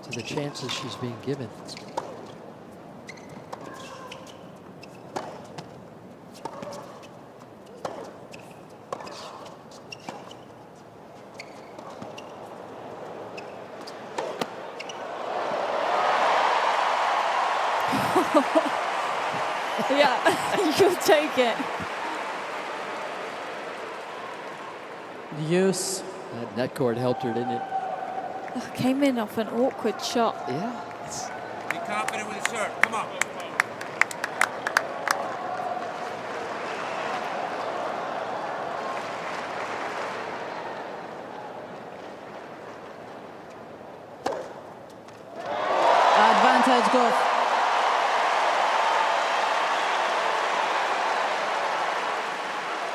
to the chances she's being given. Yeah, you'll take it. Use. That net cord helped her, didn't it? Came in off an awkward shot. Yeah. Be confident with the serve. Come on. Advantage, Gauff.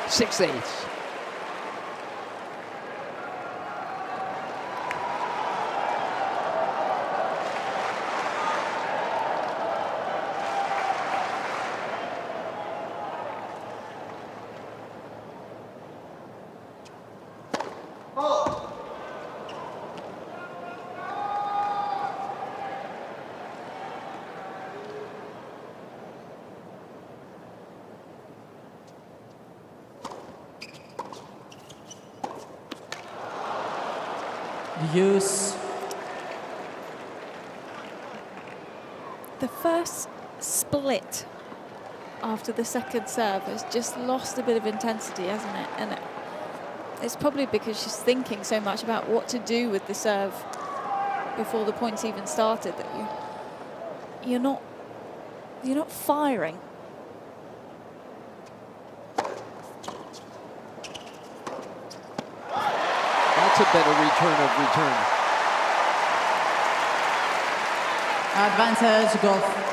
6-8. Use. The first split after the second serve has just lost a bit of intensity, hasn't it? And it's probably because she's thinking so much about what to do with the serve before the points even started that you're not firing. That's a better return of return. Advantage, Gauff.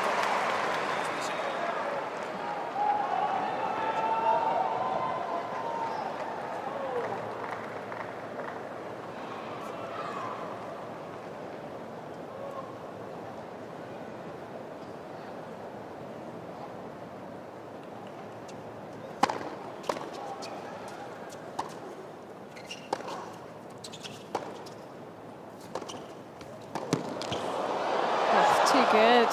Too good.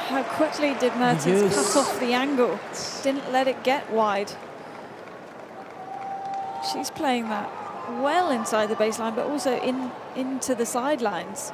How quickly did Mertens cut off the angle? Didn't let it get wide. She's playing that well inside the baseline, but also into the sidelines.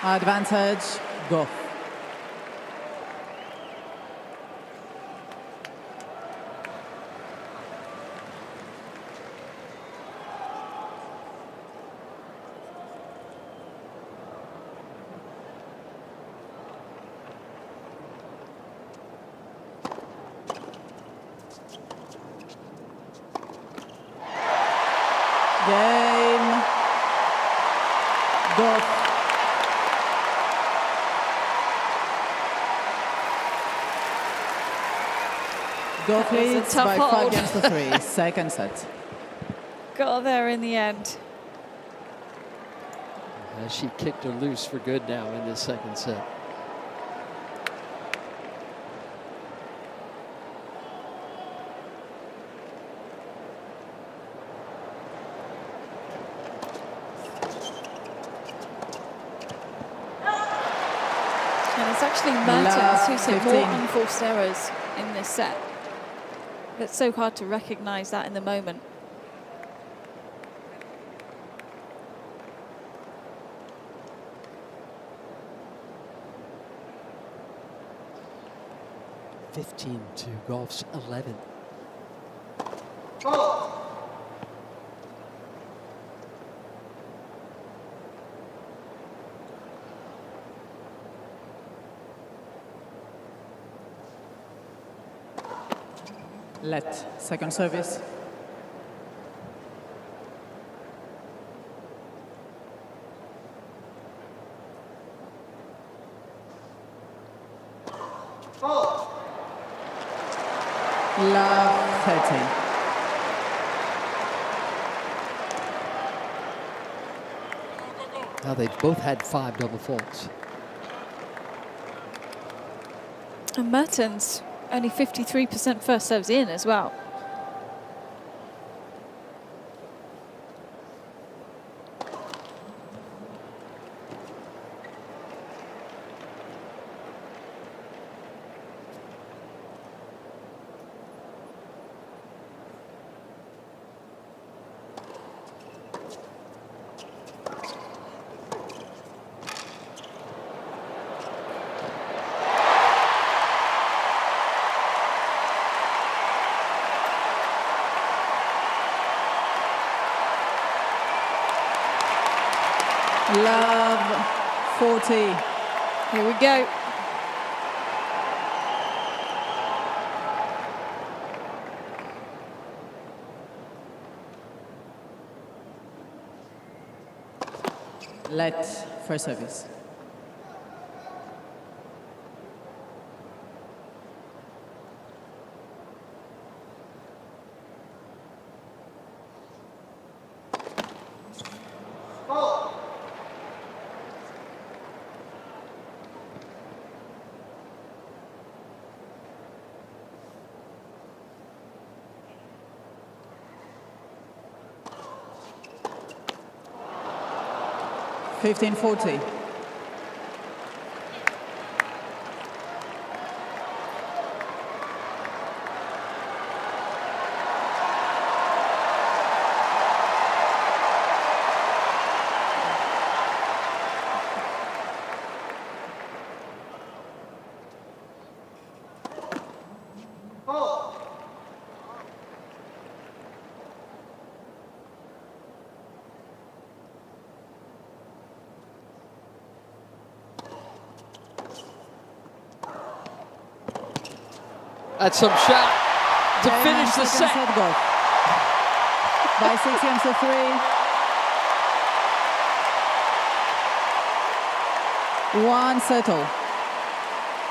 Advantage, Gauff. Game. Gauff. Gauff leads by 5 games to 3. Second set. Got there in the end. She kicked her loose for good now in this second set. And it's actually Mertens who's hit more unforced errors in this set. It's so hard to recognize that in the moment. (15 to Gauff's 11). Let. Second service. Love 30. Now they've both had 5 double faults. And Mertens, only 53% first serves in as well. Love 40. Here we go. Let. First service. (15-40). That's some shot to finish the set. By 6 games to 3. 1 settle.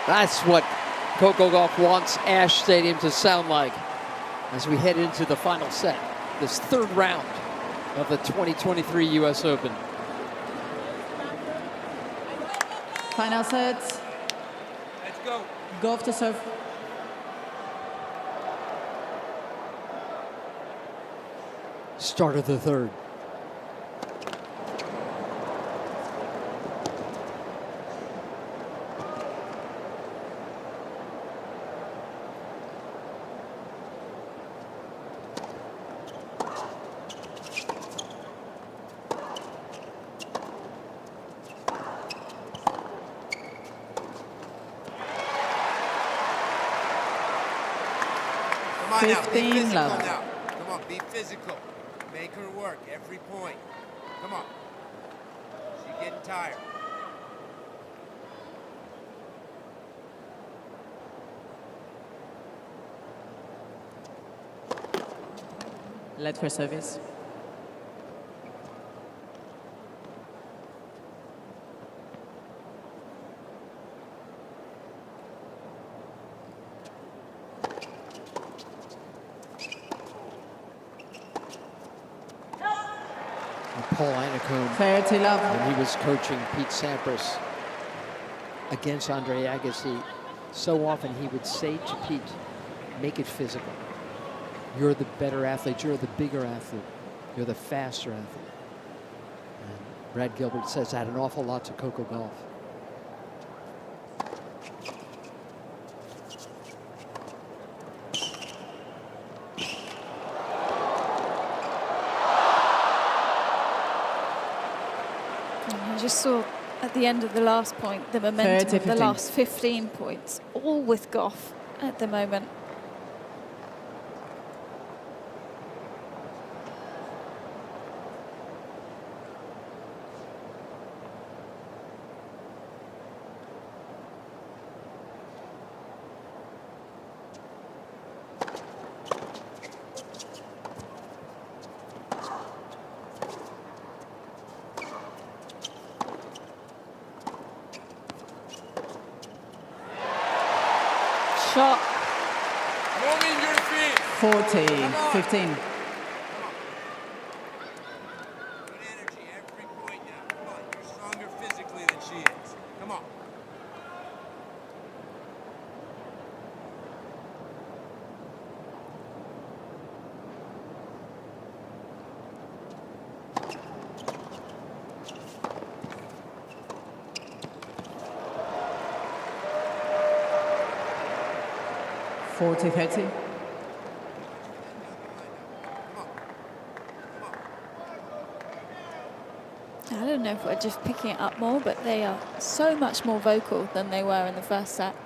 That's what Coco Gauff wants Ash Stadium to sound like as we head into the final set, this third round of the 2023 US Open. Final set. Let's go. Gauff to serve. Start of the third. Come on now, be 15 physical love. now. Come on, be physical. Make her work every point. Come on. She's getting tired. Let for service. Paul Anacone, 30 love. when he was coaching Pete Sampras against Andre Agassi, so often he would say to Pete, make it physical. You're the better athlete, you're the bigger athlete, you're the faster athlete. And Brad Gilbert says that an awful lot to Coco Gauff. I just saw at the end of the last point the momentum 30, of the 15. last 15 points, all with Gauff at the moment. Shot. Moving your feet. 40, 15. Good energy every point now. Come on, you're stronger physically than she is. Come on. Forty, 30. I don't know if we're just picking it up more, but they are so much more vocal than they were in the first set.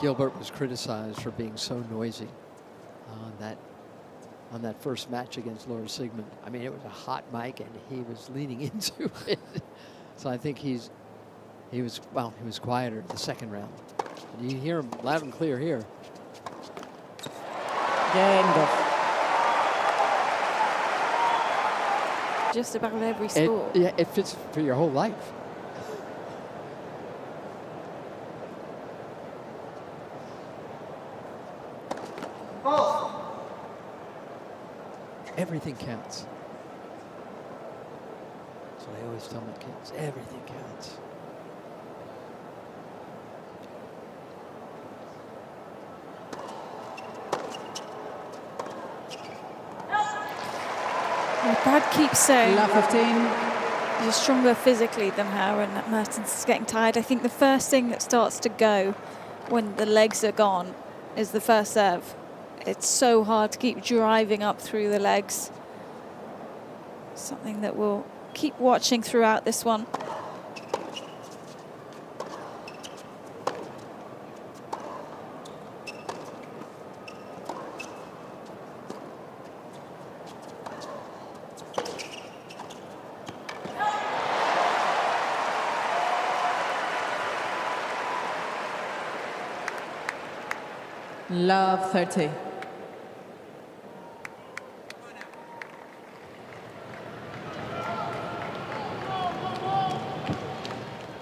Gilbert was criticized for being so noisy on that first match against Laura Sigmund. I mean, it was a hot mic and he was leaning into it. So I think he was quieter the second round. You hear him loud and clear here. Just about every score. Yeah, it fits for your whole life. Everything counts. That's what I always tell my kids. Everything counts. Brad keeps saying Love 15. he's stronger physically than her, and that Mertens is getting tired. I think the first thing that starts to go when the legs are gone is the first serve. It's so hard to keep driving up through the legs. Something that we'll keep watching throughout this one. Love 30.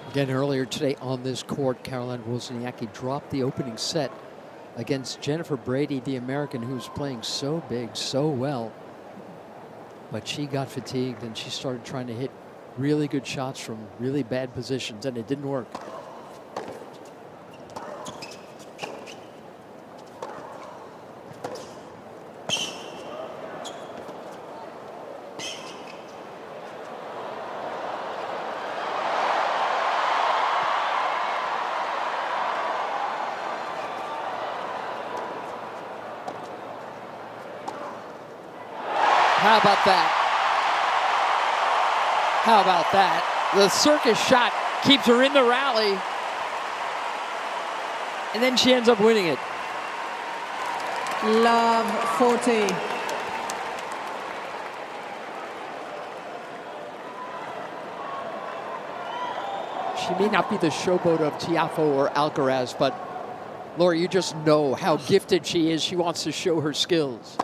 Again, earlier today on this court, Caroline Wozniacki dropped the opening set against Jennifer Brady, the American, who's playing so big, so well. But she got fatigued and she started trying to hit really good shots from really bad positions, and it didn't work. How about that? How about that? The circus shot keeps her in the rally. And then she ends up winning it. Love 40. She may not be the showboat of Tiafoe or Alcaraz, but Laura, you just know how gifted she is. She wants to show her skills.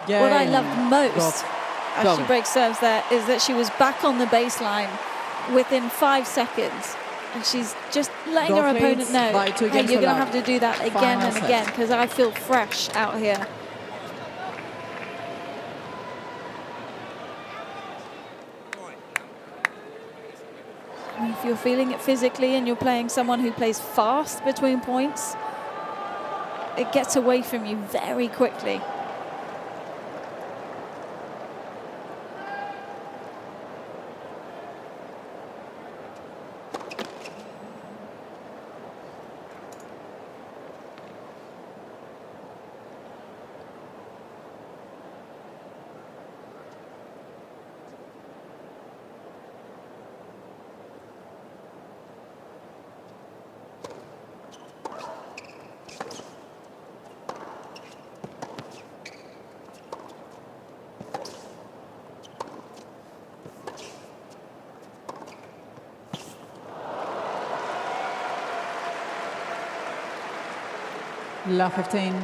What I loved most as Tell she me. breaks serves there is that she was back on the baseline within 5 seconds. And she's just letting her Gauff opponent leads know, by 2 hey, games you're to going to love. have to do that again Final and set. again because I feel fresh out here. I mean, if you're feeling it physically and you're playing someone who plays fast between points, it gets away from you very quickly. Love 15.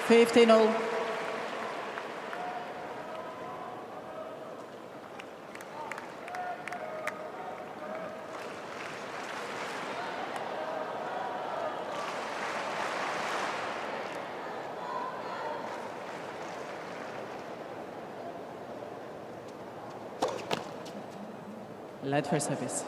$15-all. Lead for service.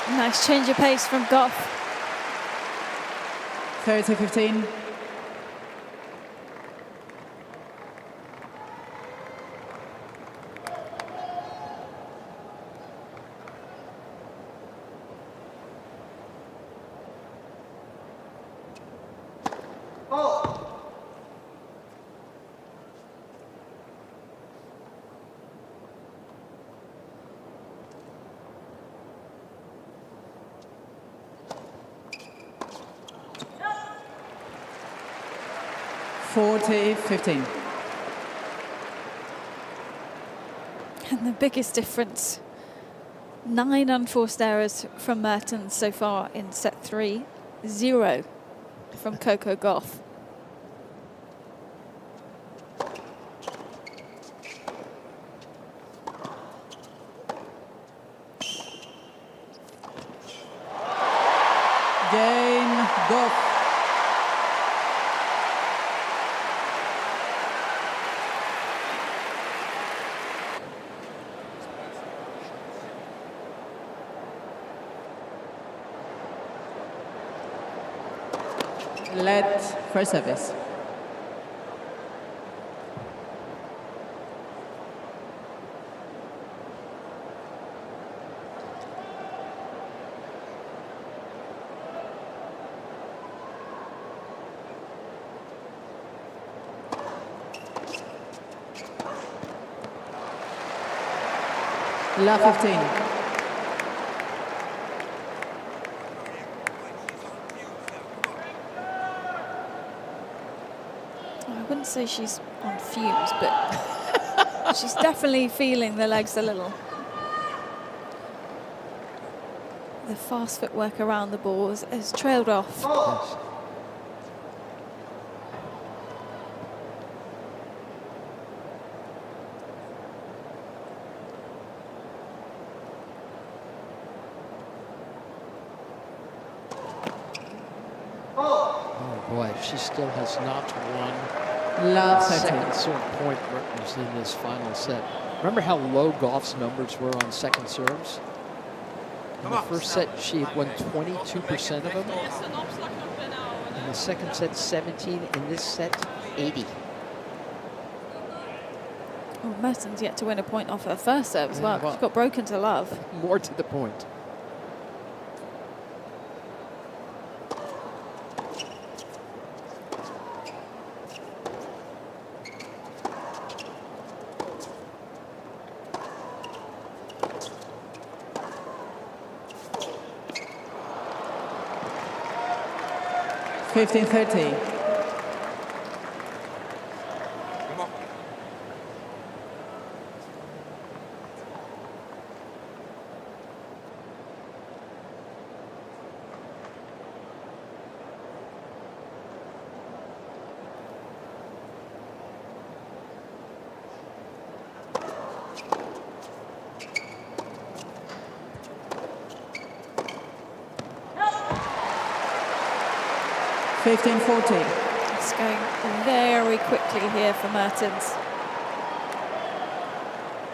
Nice change of pace from Gauff. 30-15. $40-15. And the biggest difference, 9 unforced errors from Mertens so far in set 3, 0 from Coco Gauff. Game, Gauff. Lead for service. Love 15. wouldn't say she's on fumes, but she's definitely feeling the legs a little. The fast footwork around the ball has trailed off. Yes. Oh boy, she still has not won Love second serve point Mertens in this final set. Remember how low Gauff's numbers were on second serves? In the first set, she had won 22% of them. In the second set, 17. In this set, 80. Oh, Mertens yet to win a point off her first serve as well. She got broken to love. More to the point. $15.30. Come on. $15.40. It's going very quickly here for Mertens.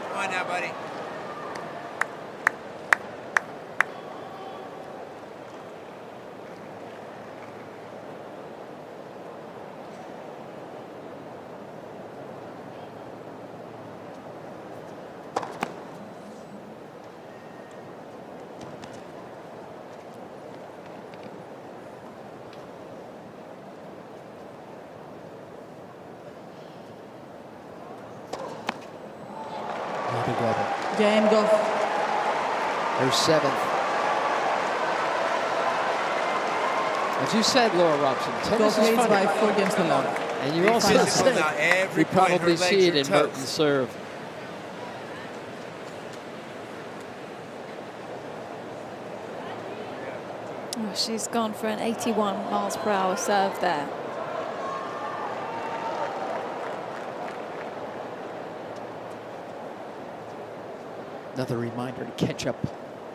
Come on now, buddy. Game Gauff. Her seventh. As you said, Laura Robson, tennis Gauff is leads funny. by 4 games to love. And you also Physical now, said every we point, her probably legs see it are in toast. Mertens' serve. Oh, she's gone for an 81 miles per hour serve there. Another reminder to catch up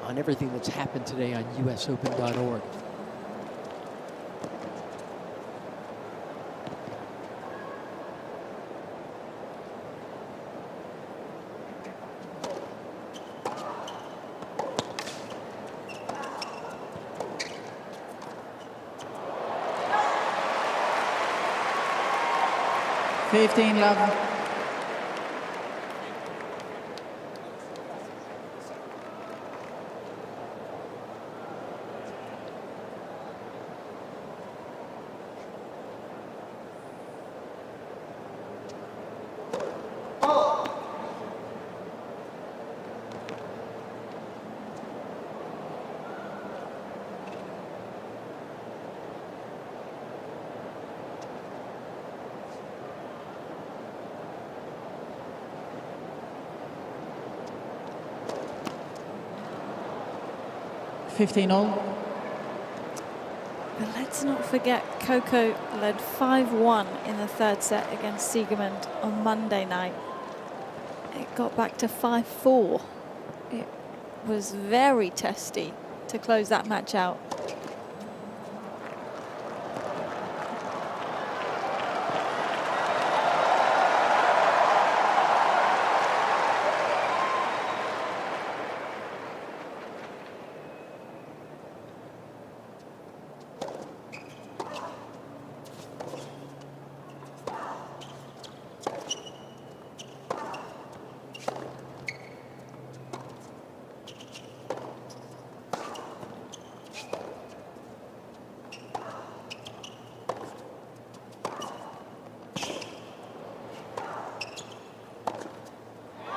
on everything that's happened today on usopen.org. $15 love. $15 But let's not forget, Coco led 5-1 in the third set against Siegemund on Monday night. It got back to 5-4. It was very testy to close that match out.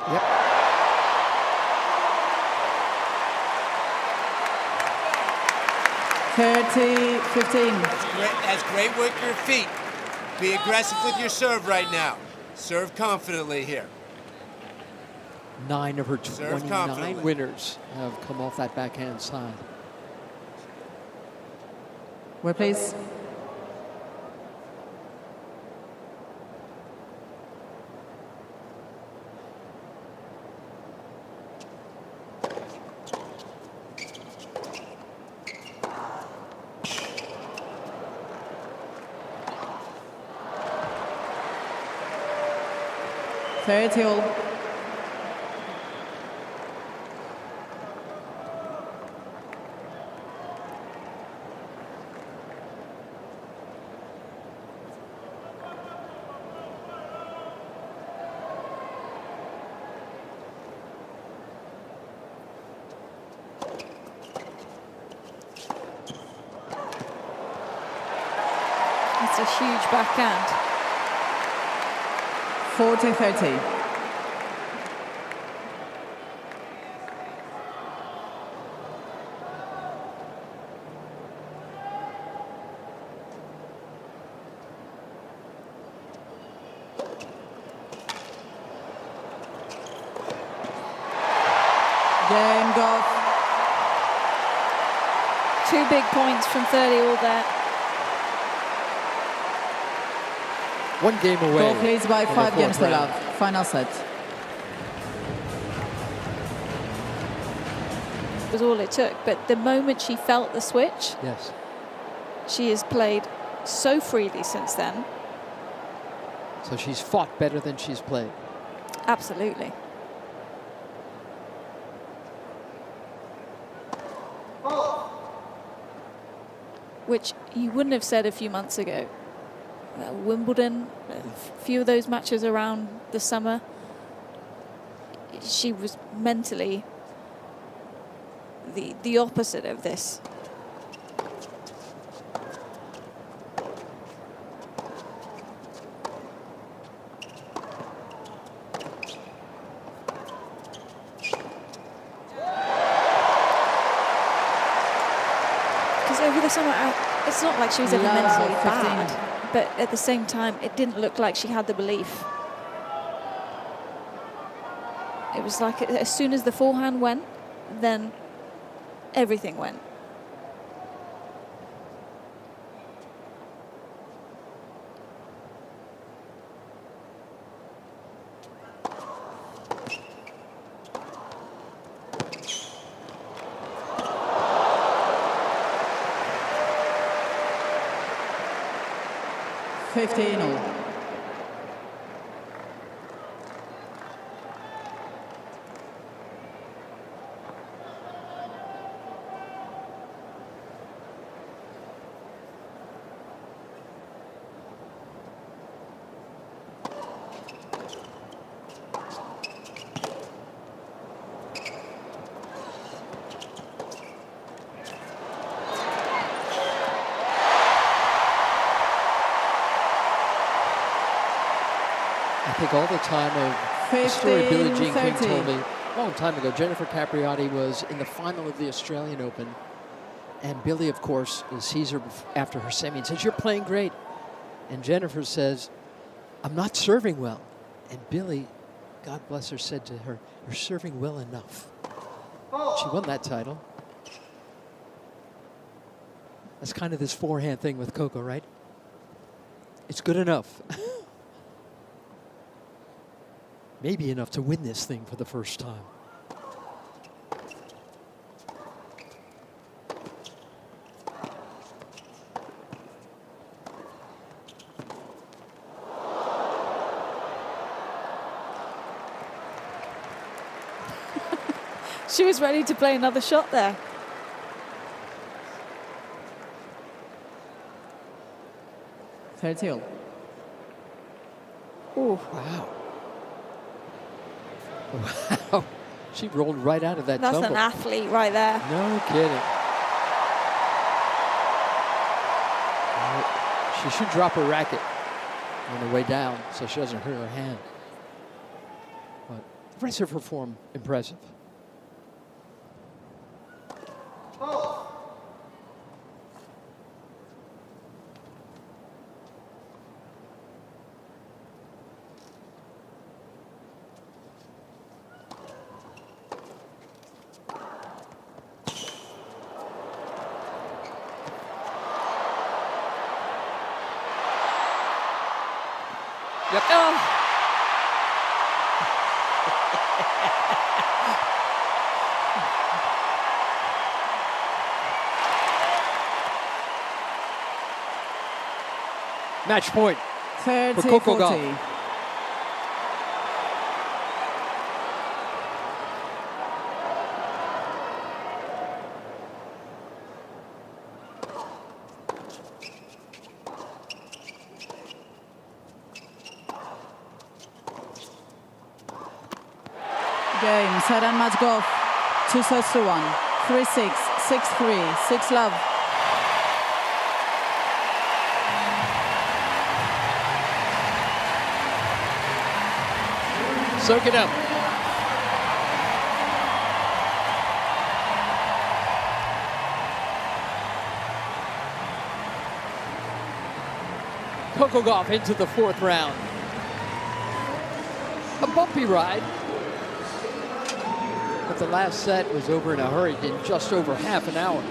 Yep. 30-15. That's great work your feet. Be aggressive with your serve right now. Serve confidently here. 9 of her Serve 29 confidently. winners have come off that backhand side. Well, please. Thirty all. It's a huge backhand. 40-30. Game, Gauff. 2 big points from 30 all there. 1 game away. Gauff leads by in the 5 games to fourth love. round. Final set. Was all it took. But the moment she felt the switch, Yes. she has played so freely since then. So she's fought better than she's played. Absolutely. Which you wouldn't have said a few months ago. Wimbledon, a few of those matches around the summer, she was mentally the opposite of this. Because over the summer, it's not like she was ever Love, mentally 15. bad, but at the same time, it didn't look like she had the belief. It was like as soon as the forehand went, then everything went. Fifteen all. I think all the time of the story Billie Jean King 15-30. told me a long time ago. Jennifer Capriati was in the final of the Australian Open, and Billie, of course, sees her after her semi and says, "You're playing great." And Jennifer says, "I'm not serving well." And Billie, God bless her, said to her, "You're serving well enough." She won that title. That's kind of this forehand thing with Coco, right? It's good enough. Maybe enough to win this thing for the first time. She was ready to play another shot there. Thirty all. Ooh. Wow. Wow. She rolled right out of that That's tumble. an athlete right there. No kidding. She should drop her racket on the way down so she doesn't hurt her hand. But the rest of her form, impressive. Yep. Oh. Match point for Coco Gauff. 30-40. Game, set and match Gauff. 2-1, 3-6, 6-3, 6-love. Soak it up. Coco Gauff into the 4th round. A bumpy ride. But the last set was over in a hurry in just over half an hour.